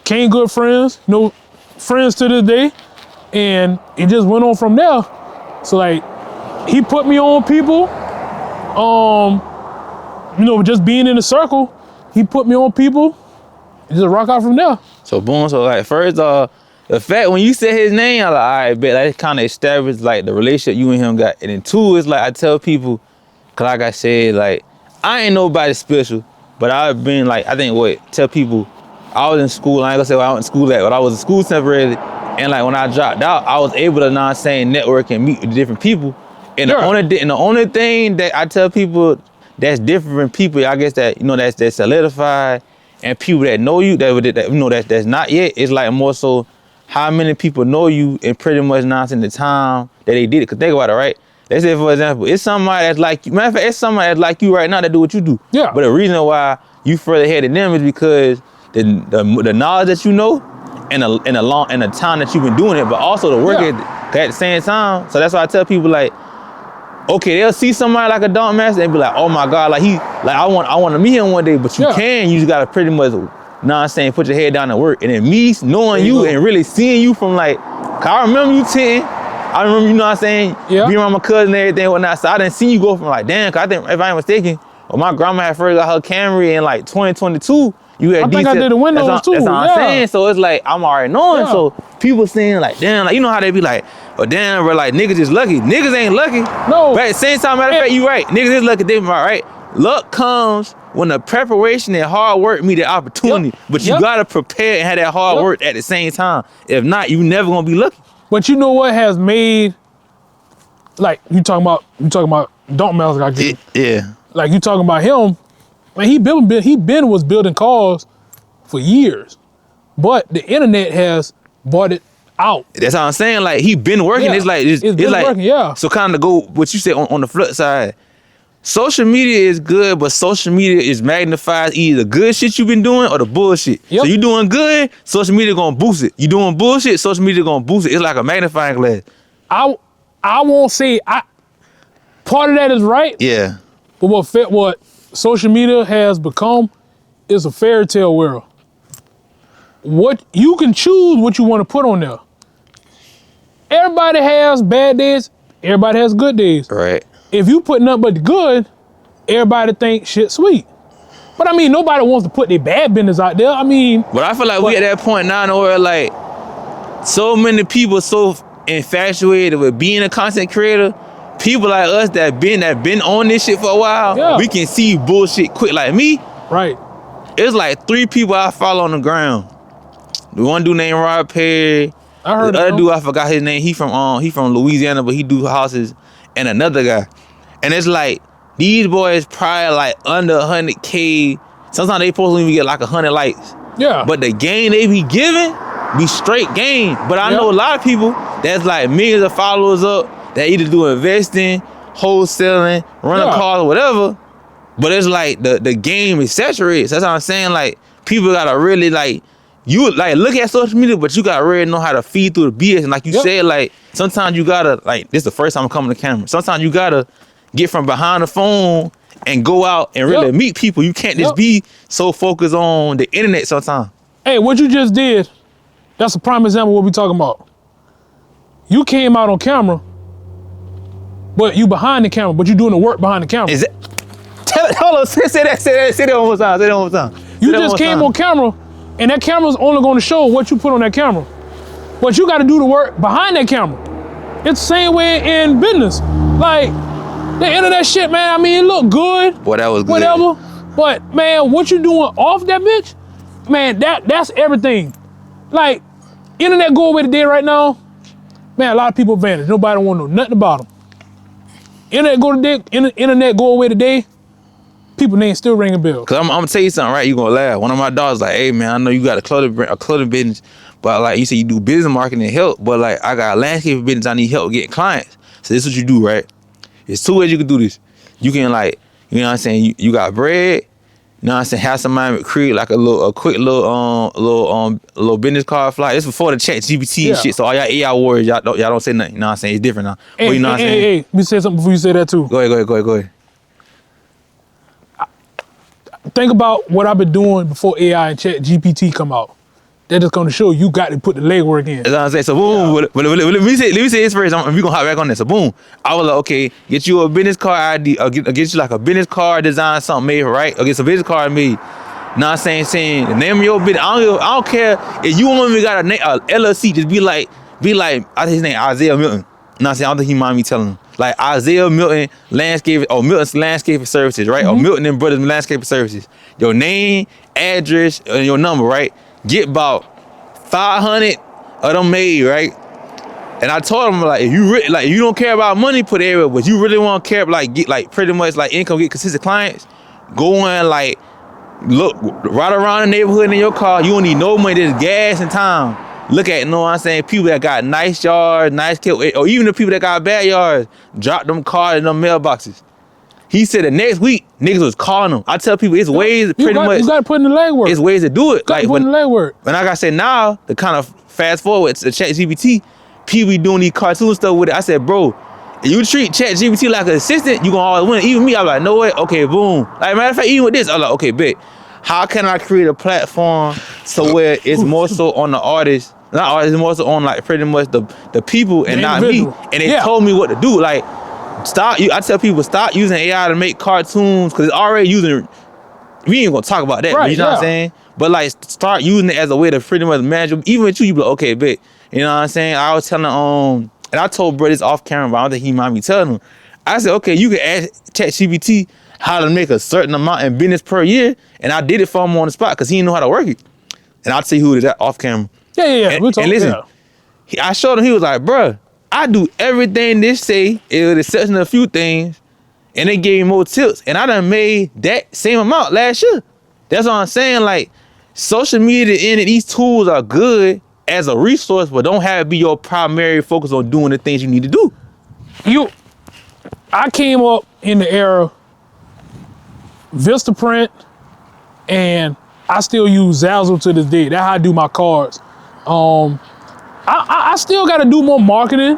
became good friends, you know, friends to this day. And it just went on from there. So like, he put me on people, you know, just being in the circle, he put me on people, and just rock out from there. So boom, so like first, the fact when you said his name, I'm like, all right, bet that kind of established like the relationship you and him got. And then two is like, I tell people, cause like I said, like, I ain't nobody special, but I've been like, tell people, I was in school, I ain't gonna say where I went to school at, but I was in school temporarily. And like when I dropped out, I was able to network and meet with different people. And the only thing that I tell people that's different people, I guess that, you know, that's solidified, and people that know you, that you know, that's not yet. It's like more so how many people know you and pretty much nonsense the time that they did it. Cause think about it, right? Let's say, for example, it's somebody that's like you. Matter of fact, it's somebody that's like you right now that do what you do. Yeah. But the reason why you further ahead of them is because the knowledge that you know and the time that you've been doing it, but also the work at the same time. So that's why I tell people, like, okay, they'll see somebody like a Detailmaster and be like, oh my God, like I want to meet him one day, but you just gotta pretty much, put your head down and work. And then me knowing you and really seeing you from like, cause I remember you 10, I remember, you know what I'm saying, being around my cousin and everything and whatnot, so I didn't see you go from like, damn, cause I think, if I ain't mistaken, my grandma had first got her Camry in like 2022, you had I think I did the windows too. That's what I'm saying. So it's like, I'm already knowing. So people saying like, damn, like, you know how they be like, oh damn, bro, like niggas just lucky. Niggas ain't lucky. No. But at the same time, matter of fact, you right. Niggas is lucky, they right. Luck comes when the preparation and hard work meet the opportunity. But you gotta prepare and have that hard work at the same time. If not, you never gonna be lucky. But you know what has made, like you talking about Detailmaster, I get. Yeah. Like you talking about him, man, he was building cars for years, but the internet has bought it out. That's how I'm saying. Like he been working. It's like it's like working, So kind of go what you said on the flip side. Social media is good, but social media is magnifies either the good shit you've been doing or the bullshit. So you doing good, social media gonna boost it. You doing bullshit, social media gonna boost it. It's like a magnifying glass. I won't say part of that is right. Yeah. But what social media has become is a fairy tale world. What you can choose what you want to put on there. Everybody has bad days. Everybody has good days. Right. If you put nothing but the good, everybody think shit sweet. But I mean, nobody wants to put their bad business out there. I mean, but I feel like we at that point now where like so many people so infatuated with being a content creator. People like us that been on this shit for a while, we can see bullshit quick. Like me, right? It's like 3 people I follow on the ground. The one dude named Rob Perry. I heard the other dude, I forgot his name. He from Louisiana, but he do houses. And another guy. And it's like these boys probably like under 100K. Sometimes they supposed to even get like 100 likes. Yeah. But the game they be giving be straight game. But I know a lot of people that's like millions of followers up. That either do investing, wholesaling, running cars, or whatever. But it's like the game is saturated. So that's what I'm saying. Like people gotta really like you like look at social media, but you gotta really know how to feed through the BS. And like you said, like sometimes you gotta like this is the first time I'm coming to camera. Sometimes you gotta get from behind the phone and go out and really meet people. You can't just be so focused on the internet sometimes. Hey, what you just did, that's a prime example of what we talking about. You came out on camera. But you behind the camera, but you doing the work behind the camera. Is it? Hold on, say that one more time. Say that one more time. You just came on camera, and that camera's only going to show what you put on that camera. But you got to do the work behind that camera. It's the same way in business. Like the internet shit, man. I mean, it look good. Boy, that was good. Whatever. But man, what you doing off that bitch? Man, that's everything. Like internet go away today right now. Man, a lot of people vanish. Nobody want to know nothing about them. Internet go away today, people names still ringing bells. Cause I'm gonna tell you something, right? You gonna laugh. One of my daughters like, hey man, I know you got a clothing business, but like you say you do business marketing and help, but like I got a landscaping business, I need help getting clients. So this is what you do, right? There's 2 ways you can do this. You can like, you know what I'm saying, you got bread, you know what I'm saying, have somebody create like a quick little business card flyer. This before the chat GPT and shit. So all y'all AI warriors, y'all don't say nothing. You know what I'm saying? It's different now. Hey, but you know what I'm saying? Hey, let me say something before you say that too. Go ahead. Think about what I've been doing before AI and chat GPT come out. They're just gonna show you got to put the legwork in. That's what I'm saying. So boom, let me say this first. We gonna hop back on this. So boom, I was like, okay, get you a business card ID, or get you like a business card design, something made, right? Or get some business card made. Know what I'm saying the name of your business. I don't care if you want me got a LLC. Just be like, I think his name Isaiah Milton. Know what I'm saying? I don't think he mind me telling him. Like Isaiah Milton Landscape or Milton's Landscaping Services, right? Or Milton and Brothers Landscaping Services. Your name, address, and your number, right? Get about 500 of them made, right? And I told him, like, if you really, like, you don't care about money, put it everywhere, but you really want to care, like, get, like, pretty much, like, income, get consistent clients, go in, like, look, right around the neighborhood in your car, you don't need no money, there's gas and time. Look at, you know what I'm saying, people that got nice yards, nice kill, or even the people that got bad yards, drop them cars in them mailboxes. He said the next week, niggas was calling them. I tell people, it's ways, pretty much. You got to put in the legwork. It's ways to do it. Like, put in the legwork. And like I said, now, to kind of fast forward to ChatGPT, people be doing these cartoon stuff with it. I said, bro, if you treat ChatGPT like an assistant, you gonna always win. Even me, I'm like, no way, okay, boom. Like, matter of fact, even with this, I'm like, okay, bet. How can I create a platform so where it's more so on the artist, not artists, more so on like pretty much the people and not me. And they told me what to do. Like, I tell people, stop using AI to make cartoons, because it's already using, we ain't gonna talk about that, right, you know what I'm saying? But like, start using it as a way to pretty much manage, even with you be like, okay, bet. You know what I'm saying? I was telling, and I told bro this off camera, but I don't think he might be telling him. I said, okay, you can ask ChatGPT how to make a certain amount in business per year, and I did it for him on the spot, because he didn't know how to work it. And I'll tell you who it is off camera. Yeah. And listen, I showed him, he was like, bruh, I do everything this say, with the exception of a few things, and they gave me more tips. And I done made that same amount last year. That's what I'm saying. Like, social media and these tools are good as a resource, but don't have it be your primary focus on doing the things you need to do. I came up in the era Vistaprint, and I still use Zazzle to this day. That's how I do my cards. I still got to do more marketing,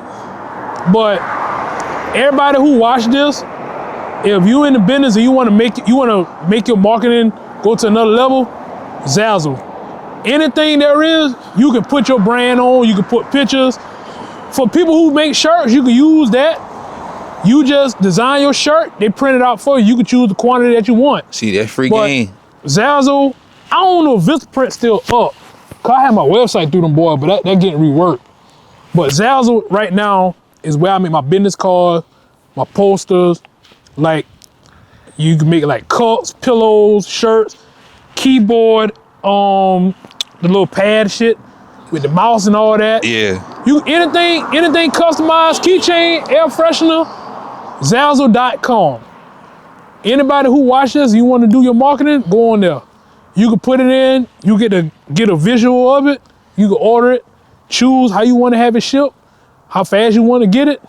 but everybody who watch this, if you in the business and you want to make your marketing go to another level, Zazzle. Anything there is, you can put your brand on. You can put pictures. For people who make shirts, you can use that. You just design your shirt, they print it out for you. You can choose the quantity that you want. See, that free game. Zazzle, I don't know if Vistaprint's still up. Cause I have my website through them, boy, but that getting reworked. But Zazzle right now is where I make my business cards, my posters. Like, you can make like cups, pillows, shirts, keyboard, the little pad shit with the mouse and all that. Yeah. You anything customized, keychain, air freshener, Zazzle.com. Anybody who watches, you want to do your marketing, go on there. You can put it in, you get a visual of it, you can order it, choose how you want to have it shipped, how fast you want to get it,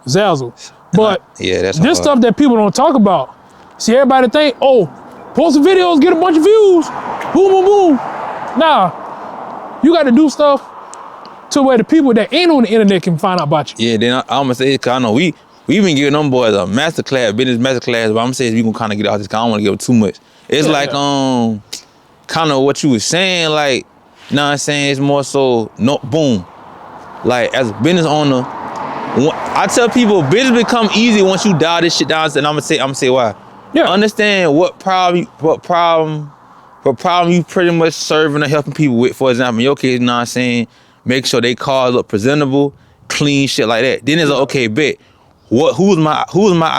Zazzle. But that's this stuff that people don't talk about. See, everybody think, oh, post videos, get a bunch of views, boom, boom, boom. Nah, you got to do stuff to where the people that ain't on the internet can find out about you. Yeah, then I'm gonna say, cause I know we been giving them boys a masterclass, business masterclass, but I'm saying we gonna kind of get out this, cause I don't want to give them too much. It's kind of what you was saying, like, you know what I'm saying? It's more so, no, boom. Like, as a business owner, I tell people, business become easy once you dial this shit down, and I'm gonna say why. Yeah. Understand what problem you pretty much serving or helping people with. For example, in your case, you know what I'm saying? Make sure they cars look presentable, clean, shit like that. Then it's like, okay, bet. Who's my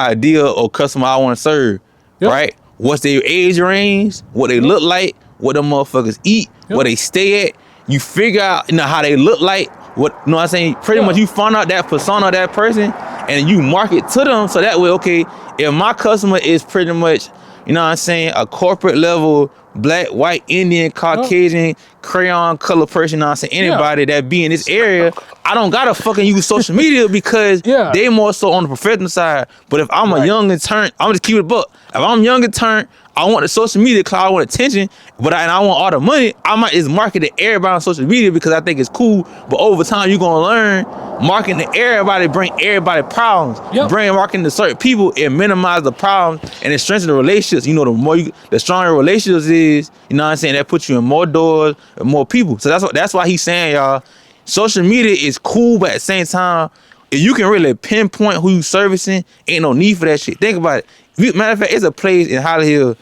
ideal or customer I want to serve, right? What's their age range, what they look like, what them motherfuckers eat, where they stay at. You figure out, how they look like, what, you know what I'm saying? Pretty much you find out that persona of that person and you market to them, so that way, okay, if my customer is pretty much, you know what I'm saying, a corporate level, black, white, Indian, Caucasian, crayon color person, you know what I'm saying, anybody that be in this area, I don't gotta fucking use social media because they more so on the professional side. But if I'm a young intern, I'm just keep it a buck. If I'm young intern, I want the social media because I want attention, but I want all the money. I might just market to everybody on social media because I think it's cool. But over time, you're gonna learn marketing to everybody, bring everybody problems. Bring marketing to certain people, it minimize the problems and it strengthens the relationships. The stronger relationships is, you know what I'm saying, that puts you in more doors and more people. So that's why he's saying, y'all, social media is cool, but at the same time, if you can really pinpoint who you servicing, ain't no need for that shit. Think about it. Matter of fact, it's a place in Holly Hill,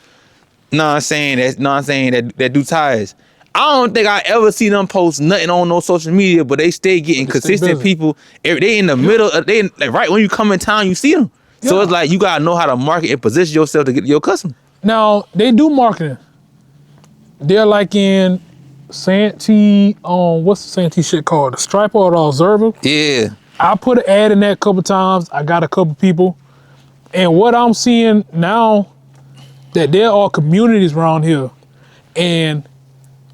that do tires. I don't think I ever see them post nothing on no social media, but they stay getting consistent people. They in the middle, they like right when you come in town, you see them. So it's like you gotta know how to market and position yourself to get your customer. Now they do marketing. They're like in Santee, what's the Santee shit called? The Striper or the Observer? Yeah. I put an ad in that a couple times. I got a couple people. And what I'm seeing now, that there are communities around here and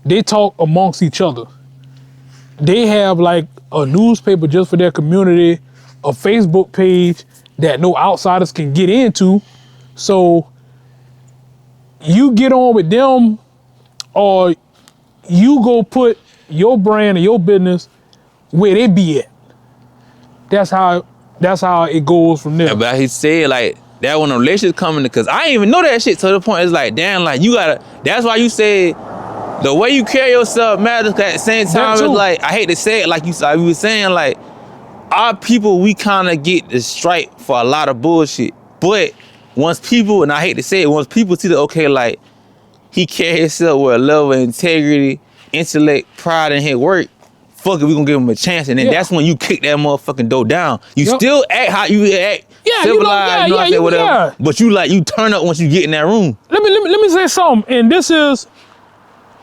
they talk amongst each other. They have like a newspaper just for their community, a Facebook page that no outsiders can get into. So you get on with them or you go put your brand or your business where they be at. That's how it goes from there. Yeah, but he said like that when the relationship coming, because I didn't even know that shit to the point. It's like, damn, like you gotta, that's why you said the way you carry yourself matters. At the same time, it's like, I hate to say it, like you were saying, like our people, we kind of get the stripe for a lot of bullshit. But once people, and I hate to say it, once people see that, okay, like he carry himself with a level of integrity, intellect, pride in his work, fuck it, we gonna give him a chance. And then that's when you kick that motherfucking door down. You still act how you act, civilized, whatever. But you turn up once you get in that room. Let me say something, and this is,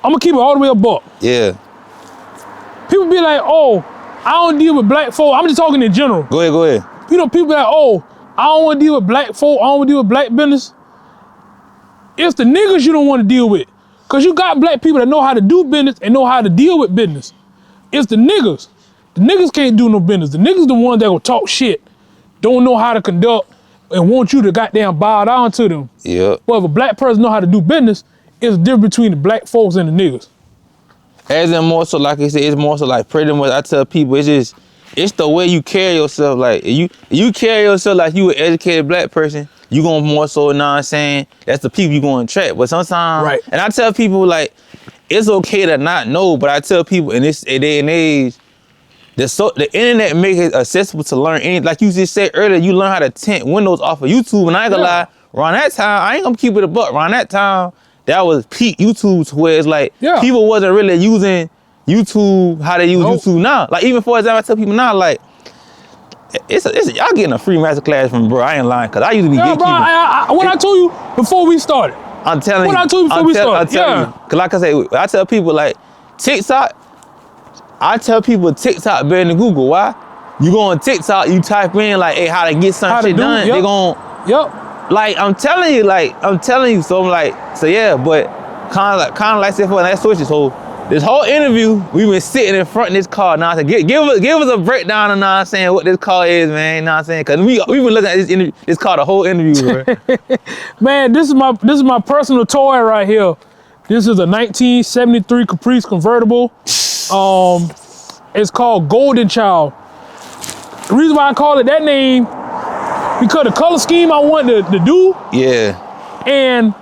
I'm gonna keep it all the way up buck. Yeah. People be like, oh, I don't deal with black folk. I'm just talking in general. Go ahead. You know, people be like, oh, I don't want to deal with black folk. I don't want to deal with black business. It's the niggas you don't want to deal with. Because you got black people that know how to do business and know how to deal with business. It's the niggas. The niggas can't do no business. The niggas the ones that will talk shit, don't know how to conduct, and want you to goddamn bow down to them. Yeah. But if a black person know how to do business, it's the difference between the black folks and the niggas. As in more so, like I said, it's more so like pretty much I tell people, it's the way you carry yourself. Like you carry yourself like you an educated black person, you gonna more so, you know what I'm saying, that's the people you gonna attract. But sometimes, and I tell people like, it's okay to not know, but I tell people in this day and age, the internet makes it accessible to learn anything. Like you just said earlier, you learn how to tint windows off of YouTube, and I ain't gonna lie, around that time, I ain't gonna keep it a buck, around that time, that was peak YouTube, where it's like, people wasn't really using YouTube how they use YouTube now. Like even for example, I tell people now, like, y'all getting a free masterclass from bro, I ain't lying, cause I used to be gatekeeping. What I told you before we started. I'm telling you. What I told you before we started. I'm telling you. Cause like I say, I tell people like, TikTok, I tell people TikTok better than Google. Why? You go on TikTok, you type in like, hey, how to get some shit done, they gon' like I'm telling you, so I'm like, so yeah, but kind of like I said for that switches. So this whole interview, we've been sitting in front of this car. Now I said, give us a breakdown of, now I'm saying, what this car is, man. Now I'm saying, cause we've been looking at this car the whole interview, bro. Man, this is my personal toy right here. This is a 1973 Caprice convertible. It's called Golden Child. The reason why I call it that name, because the color scheme I wanted to do. Yeah. And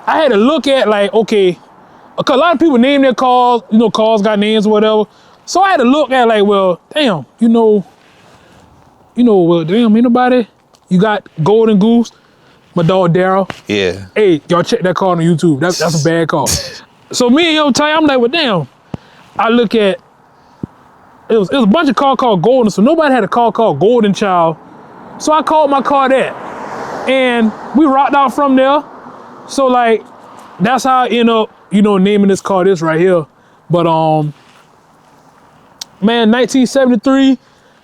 I had to look at like, okay, because a lot of people name their cars, you know, cars got names or whatever. So I had to look at like, well, damn, well, damn, ain't nobody. You got Golden Goose, my dog Daryl. Yeah. Hey, y'all check that car on YouTube. That's a bad car. So me and him, I'm like, well, damn. I look at, it was a bunch of cars called Golden, so nobody had a car called Golden Child. So I called my car that. And we rocked out from there. So like, that's how I end up, naming this car this right here. But man, 1973,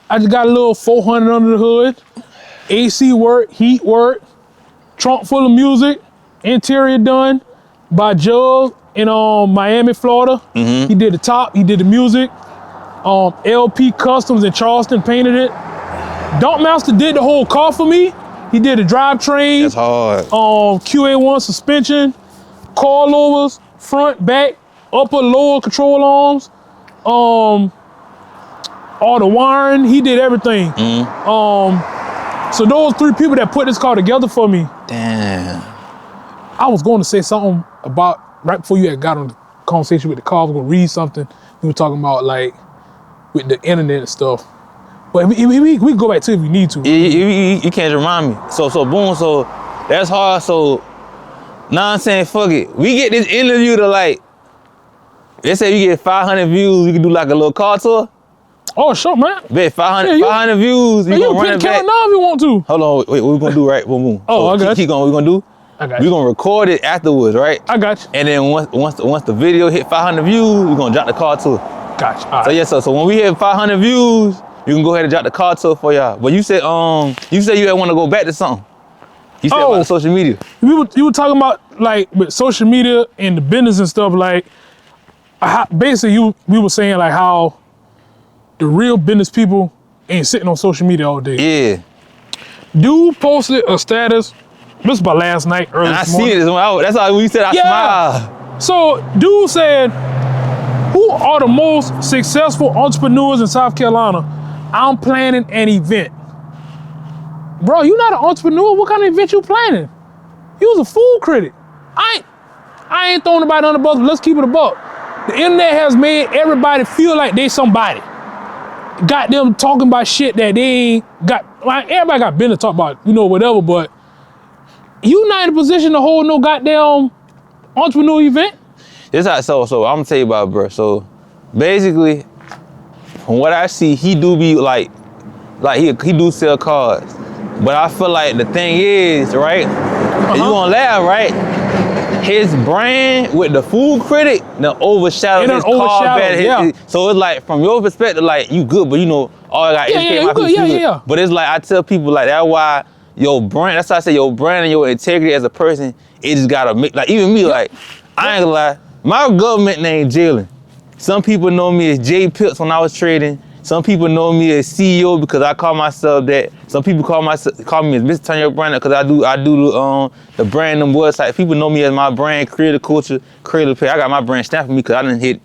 I just got a little 400 under the hood. AC work, heat work, trunk full of music, interior done by Jug in Miami, Florida. Mm-hmm. He did the top, he did the music. LP Customs in Charleston painted it. Detailmaster did the whole car for me. He did the drivetrain. That's hard. QA1 suspension, coilovers, front, back, upper, lower control arms, all the wiring. He did everything. Mm-hmm. So those three people that put this car together for me. Damn. I was going to say something about, right before you had got on the conversation with the car, I was going to read something. We were talking about like, with the internet and stuff. But we can go back to it if we need to. You can't remind me. So boom, so that's hard. So now I'm saying, fuck it. We get this interview to like, let's say you get 500 views, we can do like a little car tour. Oh, sure, man. Bet 500 views, you gonna run it back. Now if you want to. Hold on, wait, what we gonna do right? Boom, boom. Oh, so okay. Keep going, what we gonna do? I got We're you. gonna record it afterwards, right? I got you. And then once the video hit 500 views, we're gonna drop the call to it. Got you. All right. So yeah, so when we hit 500 views, you can go ahead and drop the call to it for y'all. But you said you want to go back to something. You said about social media. You were talking about like with social media and the business and stuff, like basically we were saying like how the real business people ain't sitting on social media all day. Yeah. Dude posted a status. This was about last night, early And I this morning. seen it. That's how we said I smile. So dude said, who are the most successful entrepreneurs in South Carolina? I'm planning an event. Bro, you not an entrepreneur. What kind of event you planning? You was a food critic. I ain't throwing nobody on the bus, but let's keep it a buck. The internet has made everybody feel like they somebody. Got them talking about shit that they ain't got. Like, everybody got business to talk about, whatever, but you not in a position to hold no goddamn entrepreneur event. This how, so I'm gonna tell you about it, bro. So basically, from what I see, he do be like he do sell cars. But I feel like the thing is, right? And you gonna laugh, right? His brand with the food critic, overshadowed his car better. So it's like, from your perspective, like, you good, but all I got educate my people. Yeah. But it's like, I tell people, like, that's why your brand, that's why I say your brand and your integrity as a person, it just gotta make, like, even me, like, I ain't gonna lie, my government name Jalen. Some people know me as J Pips when I was trading. Some people know me as CEO because I call myself that. Some people call me as Mr. Turn Your Brand because I do the brand and website. People know me as my brand, creative culture, creative pay. I got my brand stamped for me because I done hit.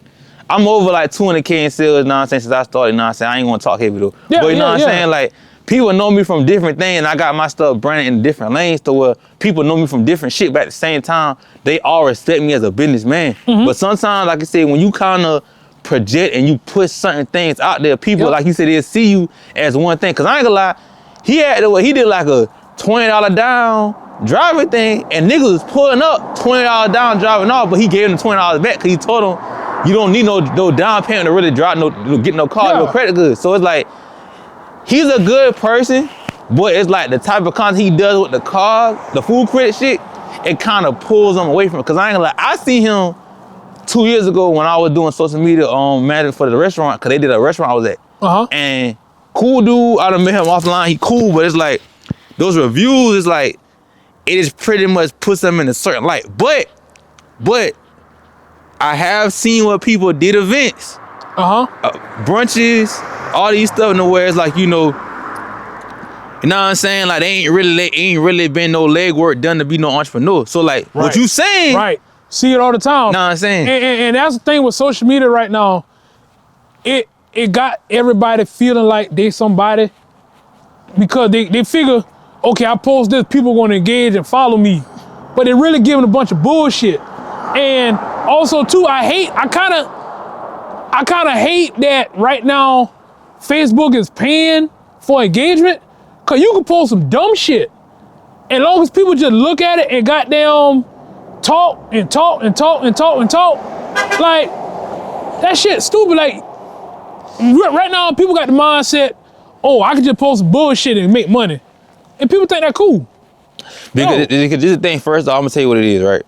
I'm over like 200K in sales, since I started, I ain't gonna talk heavy though. Yeah, but you know what I'm saying? Like, people know me from different things, and I got my stuff branded in different lanes to where people know me from different shit, but at the same time, they all respect me as a businessman. Mm-hmm. But sometimes, like I said, when you kind of project and you push certain things out there, people, like you said, they'll see you as one thing. Cause I ain't gonna lie, he did like a $20 down driving thing, and niggas was pulling up $20 down driving off, but he gave them the $20 back because he told them, you don't need no down payment to really drive, get no car, no credit good. So it's like, he's a good person, but it's like the type of content he does with the car, the food critic shit, it kind of pulls him away from it. Cause I ain't gonna lie, I see him 2 years ago when I was doing social media management for the restaurant, cause they did a restaurant I was at. And cool dude, I done met him offline, he cool, but it's like, those reviews, it's like, it just pretty much puts them in a certain light. But I have seen where people did events, brunches, all these stuff, where it's like, you know what I'm saying? Like, they ain't really been no legwork done to be no entrepreneur. So like, what you saying? Right. See it all the time. Know what I'm saying? And that's the thing with social media right now. It got everybody feeling like they somebody because they figure, okay, I post this, people gonna engage and follow me. But they're really giving a bunch of bullshit. And also too, I kinda hate that right now Facebook is paying for engagement, cause you can post some dumb shit. As long as people just look at it and goddamn talk, like, that shit stupid. Like, right now people got the mindset, oh, I can just post bullshit and make money. And people think that cool. Because this is the thing, first off, I'm gonna tell you what it is, right?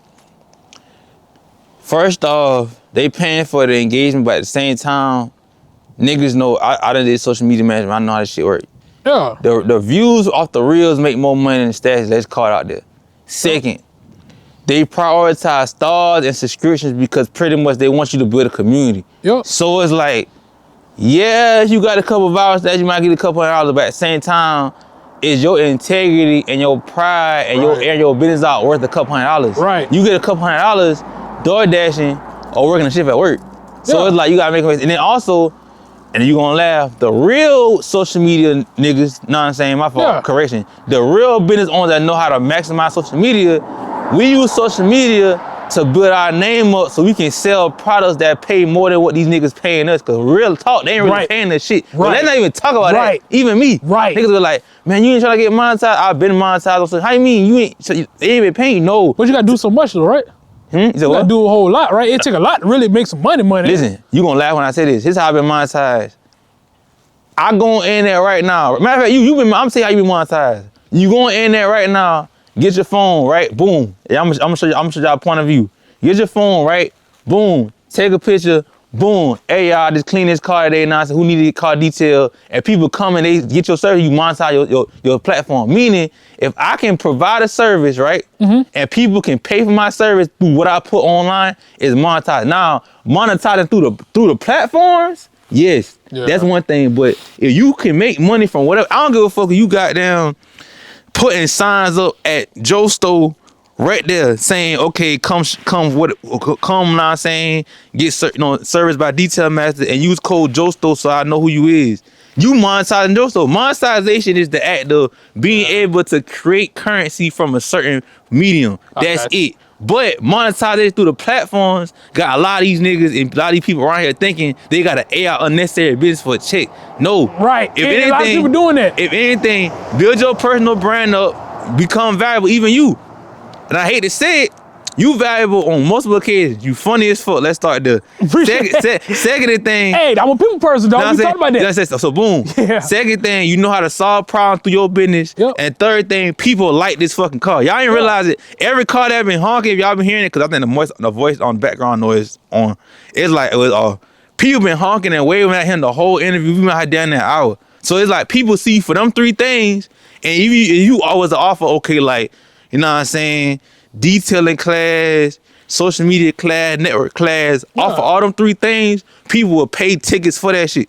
First off, they paying for the engagement, but at the same time, niggas know, I done did social media management, I know how this shit work. Yeah. The views off the reels make more money than the stats, let's call it out there. Second, they prioritize stars and subscriptions because pretty much they want you to build a community. Yep. So it's like, yeah, you got a couple of hours that you might get a couple $100, but at the same time, is your integrity and your pride and your business out worth a couple $100? Right. You get a couple $100 door dashing or working a shift at work. So it's like, you gotta make a and then also, and you gonna laugh, the real social media niggas, know what I'm saying, my fault, correction. The real business owners that know how to maximize social media, we use social media to build our name up so we can sell products that pay more than what these niggas paying us. Cause real talk, they ain't really paying that shit. Well, they not even talk about that. Even me. Niggas were like, man, you ain't trying to get monetized? I've been monetized. So how you mean you ain't, so they ain't been paying you? No. But you gotta do so much though, right? You gotta do a whole lot, right? It take a lot to really make some money. Listen, you gonna laugh when I say this. Here's how I've been monetized. I go in there right now. Matter of fact, I'm saying how you been monetized. You going in there right now Get your phone, right? Boom. Yeah, I'm gonna show y'all a point of view. Get your phone, right? Boom. Take a picture. Boom. Hey y'all, just clean this car today. Now, who needed a car detail? And people come and they get your service. You monetize your platform. Meaning, if I can provide a service, right, and people can pay for my service through what I put online, is monetized. Now, monetizing through the platforms, yes, that's one thing. But if you can make money from whatever, I don't give a fuck if you got down putting signs up at Joe Store right there saying, okay, come now I'm saying, get service by Detailmaster and use code Joe Store so I know who you is. You monetizing Joe Store. Monetization is the act of being able to create currency from a certain medium. That's it. But monetization through the platforms got a lot of these niggas and a lot of these people around here thinking they got to air out unnecessary business for a check. No. Right. If anything, a lot of people doing that. If anything, build your personal brand up, become valuable, even you. And I hate to say it, you valuable on multiple occasions. You funny as fuck. Let's start the second thing. Hey, I'm a people person, dog. You talk about that. So boom. Yeah. Second thing, you know how to solve problems through your business. Yep. And third thing, people like this fucking car. Y'all ain't realize it. Every car that been honking, if y'all been hearing it, because I think the voice on background noise on, it's like, people been honking and waving at him the whole interview. We been out down that hour. So it's like people see for them three things, and if you always offer, okay, like, you know what I'm saying, detailing class, social media class, network class, offer all them three things, people will pay tickets for that shit.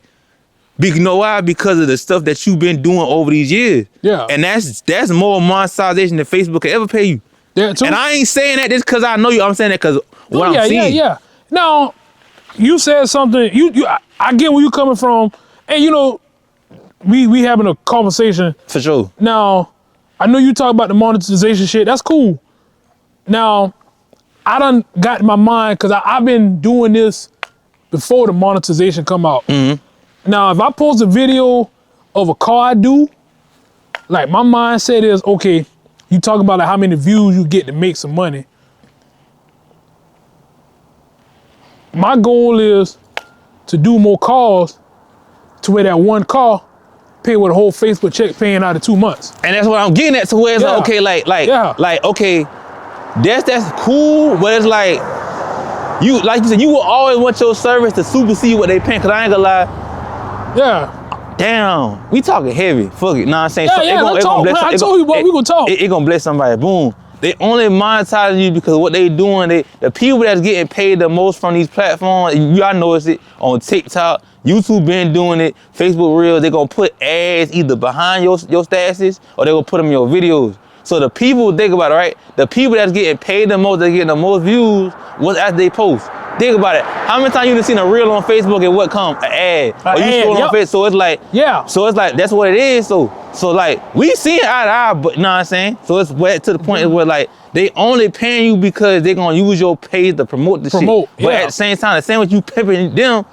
You know why? Because of the stuff that you've been doing over these years. Yeah. And that's more monetization than Facebook could ever pay you. Yeah, and I ain't saying that just because I know you. I'm saying that because what I'm seeing. Yeah. Now, you said something. I get where you coming from, and you know, we having a conversation. For sure. Now, I know you talk about the monetization shit. That's cool. Now, I done got in my mind, because I've been doing this before the monetization come out. Now, if I post a video of a car I do, like my mindset is, okay, you talk about like how many views you get to make some money. My goal is to do more cars to where that one car pay with a whole Facebook check paying out of 2 months. And that's what I'm getting at, to where it's like, okay, like, okay, that's cool, but it's like you said, you will always want your service to supersede what they paying, because I ain't gonna lie. Yeah. Damn, we talking heavy. Fuck it, know what I'm saying? Yeah, I told you, boy, we gonna talk. It gonna bless somebody, boom. They only monetize you because what they doing, the people that's getting paid the most from these platforms, y'all notice it on TikTok, YouTube been doing it, Facebook Reels, they gonna put ads either behind your statuses or they gonna put them in your videos. So the people, think about it, right? The people that's getting paid the most, that's getting the most views, what's after they post. Think about it. How many times you done seen a reel on Facebook and what come? An ad. Or you scroll on Facebook. So it's like, so it's like, that's what it is. So like, we see it eye to eye, but you know what I'm saying? So it's to the point where like, they only paying you because they gonna use your page to promote the shit. But at the same time, the same with you pimping them,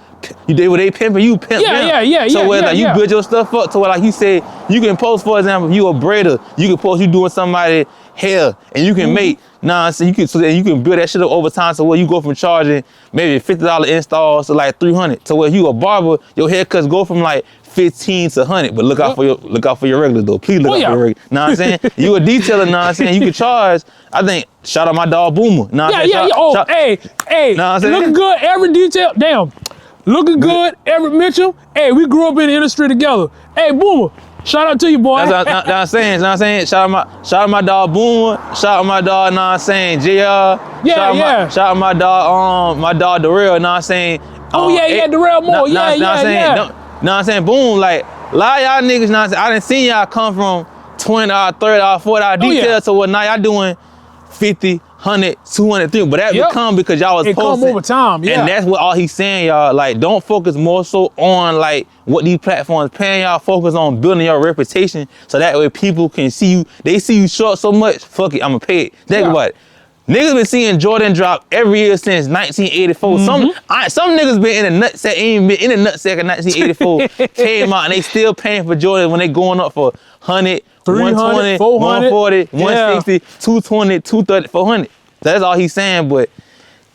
they pimping you, pimp them. So where like you build your stuff up to where like you say, you can post, for example, if you a braider, you can post you doing somebody's hair and you can make, so you can build that shit up over time, so where you go from charging maybe $50 installs to like $300. So where you a barber, your haircuts go from like 15 to 100, but look out for your regular though. Please look out for your regular. Know what I'm saying? You a detailer, know what I'm saying? You can charge, I think, shout out my dog Boomer. Know what I'm saying? Hey, looking good, every detail, damn. Looking good, Everett Mitchell. Hey, we grew up in the industry together. Hey, Boomer, shout out to you, boy. That's what I'm saying. Shout out my dog Boomer. Shout out my dog, know what I'm saying, JR. Shout out my dog Darius, know what I'm saying. Darrell Moore. Know what I'm saying? Boom, like, a lot of y'all niggas, know what I'm saying, I done seen y'all come from $20, $30, $40 details to what now y'all doing 50, 100, 200, 300, but that become because y'all was posting. It come over time, And that's what all he's saying, y'all. Like, don't focus more so on like what these platforms paying y'all. Focus on building your reputation so that way people can see you. They see you short so much, fuck it, I'ma pay it. Think about it. Niggas been seeing Jordan drop every year since 1984. Some niggas been in a nutsack, ain't been in a nutsack in 1984, came out and they still paying for Jordan when they going up for 100, 120, 140, 160, 220, 230, 400. That's all he's saying, but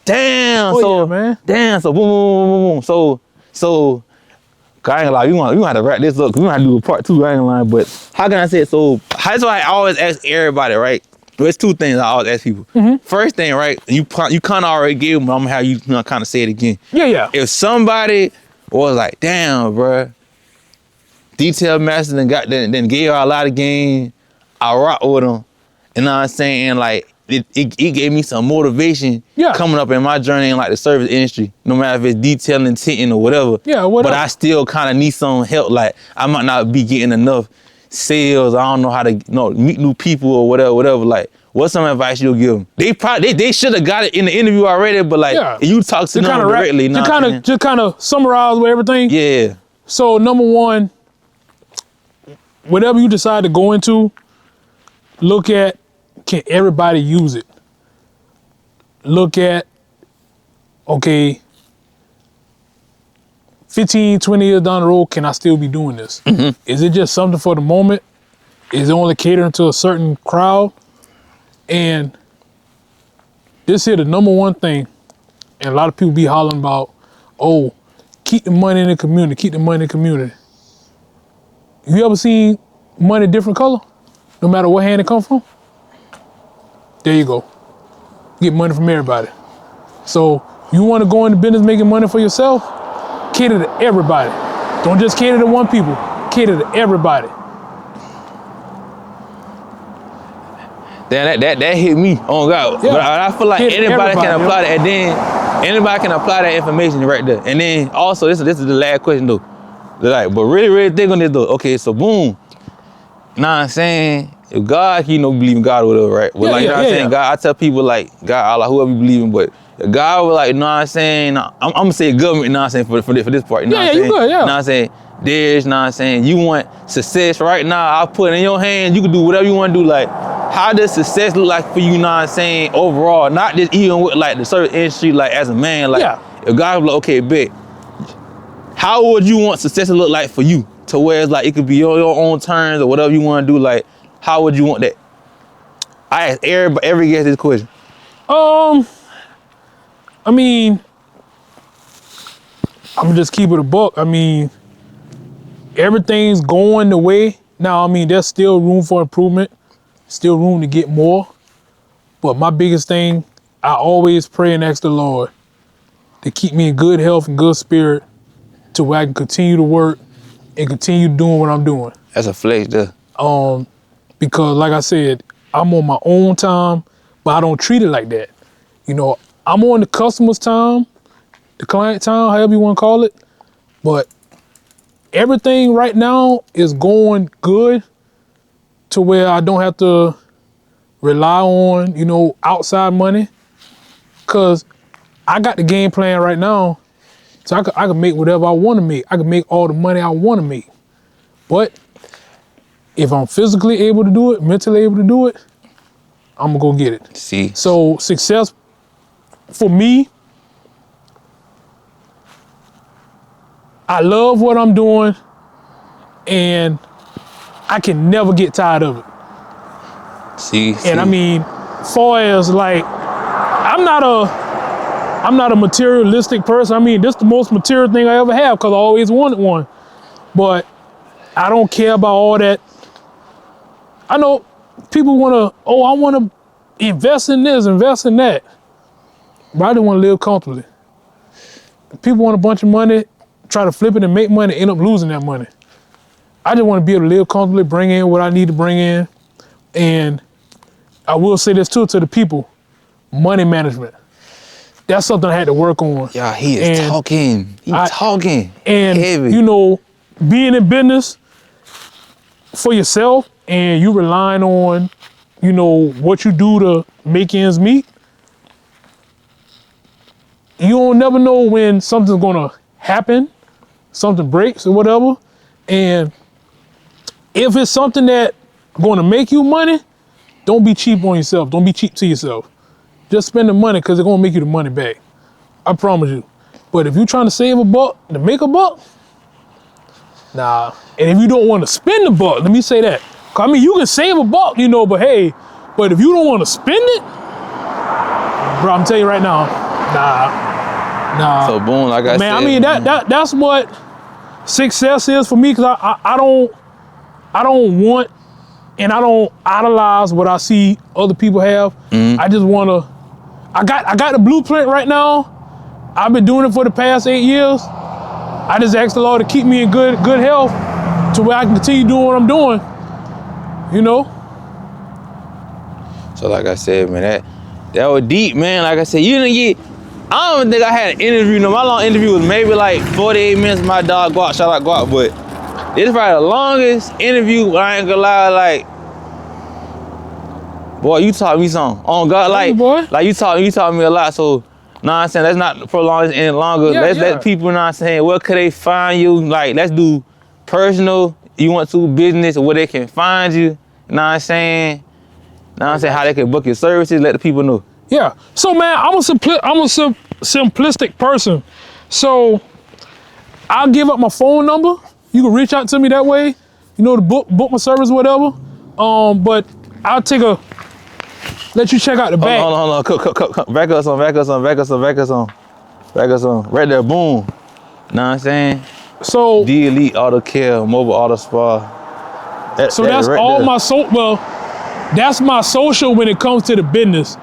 damn, damn, so boom. So, I ain't gonna lie, we gonna have to wrap this up, we gonna have to do a part 2, I ain't gonna lie, but how can I say it? So, that's why I always ask everybody, right? Well, it's two things I always ask people. First thing, right? You kind of already gave them, but I'm gonna have you kind of say it again. Yeah. If somebody was like, damn, bro, Detailmaster then gave her a lot of game, I rock with them. You know what I'm saying? Like, it gave me some motivation coming up in my journey in like the service industry, no matter if it's detailing, tinting, or whatever. Yeah, whatever. But I still kind of need some help. Like, I might not be getting enough sales. I don't know how to meet new people or whatever. Like, what's some advice you'll give them? They should have got it in the interview already, but like, you talk to them directly. Just kind of summarize with everything. Yeah. So number one, whatever you decide to go into, look at, can everybody use it? Look at, okay, 15, 20 years down the road, can I still be doing this? Is it just something for the moment? Is it only catering to a certain crowd? And this here, the number one thing, and a lot of people be hollering about, oh, keep the money in the community, keep the money in the community. You ever seen money different color? No matter what hand it come from? There you go. Get money from everybody. So you want to go into business making money for yourself? Cater to everybody. Don't just cater to one people. Cater to everybody. That hit me on God. Yeah. But I feel like anybody can apply that, and then anybody can apply that information right there. And then also, this is the last question though. Like, but really think on this though. Okay, so boom. Know what I'm saying? If God, you believe in God or whatever, right? Well, you know what I'm saying? God, I tell people like, God, Allah, whoever you believe in, but if God was like, you know what I'm saying? I'm gonna say government, you know what I'm saying, for this part. You know what I'm saying? You good, You know what I'm saying? Darius, you know what I'm saying? You want success right now, I'll put it in your hands, you can do whatever you want to do. Like, how does success look like for you, you know what I'm saying, overall? Not just even with like the service industry, like as a man, like if God was like, okay, bet, how would you want success to look like for you? To where it's like, it could be your own terms or whatever you want to do. Like, how would you want that? I ask every guest this question. I mean, I'm gonna just keep it a buck. I mean, everything's going the way. Now, I mean, there's still room for improvement, still room to get more. But my biggest thing, I always pray and ask the Lord to keep me in good health and good spirit to where I can continue to work and continue doing what I'm doing. That's a flex there. Because like I said, I'm on my own time, but I don't treat it like that. I'm on the customer's time, the client time, however you want to call it. But everything right now is going good to where I don't have to rely on, outside money. Cause I got the game plan right now. So I can make whatever I want to make. I can make all the money I want to make. But if I'm physically able to do it, mentally able to do it, I'm going to go get it. See. So success for me, I love what I'm doing and I can never get tired of it. See. And I mean, far as like, I'm not a materialistic person. I mean, this is the most material thing I ever have because I always wanted one. But I don't care about all that. I know people want to, I want to invest in this, invest in that. But I just want to live comfortably. People want a bunch of money, try to flip it and make money, end up losing that money. I just want to be able to live comfortably, bring in what I need to bring in. And I will say this too to the people, money management. That's something I had to work on. Yeah, he is talking. He's talking. And, heavy. Being in business for yourself and you relying on, what you do to make ends meet, you don't never know when something's going to happen, something breaks or whatever. And if it's something that's going to make you money, don't be cheap on yourself. Don't be cheap to yourself. Just spend the money because it's going to make you the money back. I promise you. But if you're trying to save a buck to make a buck, nah. And if you don't want to spend the buck, let me say that. I mean, you can save a buck, but if you don't want to spend it, bro, I'm telling you right now, nah. So boom, like I said. Man, I mean, that's what success is for me because I don't want and I don't idolize what I see other people have. I just wanna, I got the blueprint right now. I've been doing it for the past 8 years. I just ask the Lord to keep me in good health to where I can continue doing what I'm doing, you know? So like I said, man, that was deep, man. Like I said, you didn't get, I don't even think I had an interview. No, my long interview was maybe like 48 minutes. My dog Guap, shout out Guap, but this is probably the longest interview. I ain't gonna lie, like, boy, you taught me something. On God, like you taught me a lot. So, know what I'm saying? Let's not prolong this any longer. Let's let people, know what I'm saying, where could they find you? Like, let's do personal, you want to business, where they can find you. Know what I'm saying? Know what I'm saying? How they can book your services, let the people know. Yeah. So, man, I'm a simplistic person. So, I'll give up my phone number. You can reach out to me that way, you know, to book my service, whatever. But I'll let you check out the back. Hold on. Come. Back us on. Right there, boom. Know what I'm saying? So D Elite Auto Care, Mobile Auto Spa. That's right all there. That's my social when it comes to the business.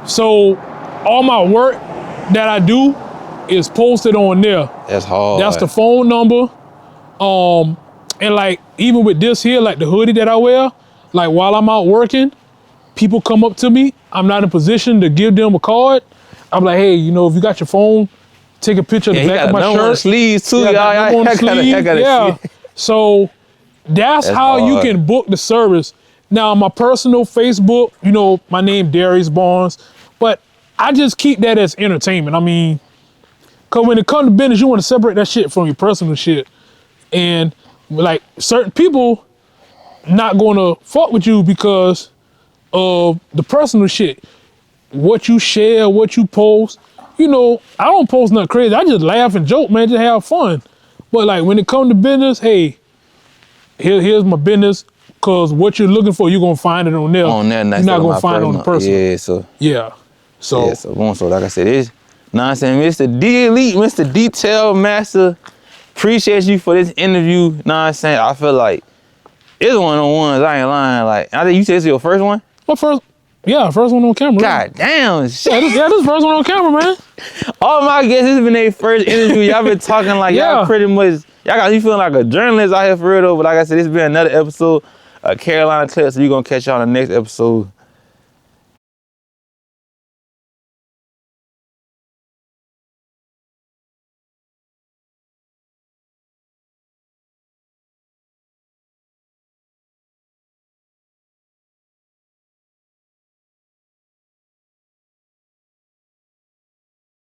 So all my work that I do is posted on there. That's hard. That's the phone number. And like, even with this here, like the hoodie that I wear, like while I'm out working, people come up to me. I'm not in a position to give them a card. I'm like, hey, you know, if you got your phone, take a picture of the back of my shirt. On the sleeves too, I gotta see. So that's how hard. you can book the service. Now, my personal Facebook, you know, my name Darius Barnes, but I just keep that as entertainment. I mean, cause when it comes to business, you want to separate that shit from your personal shit. And like certain people not gonna fuck with you because of the personal shit. What you share, what you post. You know, I don't post nothing crazy. I just laugh and joke, man, just have fun. But like when it comes to business, hey, here's my business, cause what you're looking for, you're gonna find it on there. You're not gonna find it on the person. Yeah, so like I said, it's, know what I'm saying, Mr. D Elite, Mr. Detailmaster, appreciate you for this interview. Know what I'm saying? I feel like it's one-on-ones, I ain't lying. Like, I think you said it's your first one? What first? Yeah, first one on camera. God damn, shit. Yeah, this first one on camera, man. All my guests, this has been their first interview. Y'all been talking like y'all pretty much, y'all got me feeling like a journalist out here for real though. But like I said, this has been another episode of Carolina Clips. So you're gonna catch y'all on the next episode.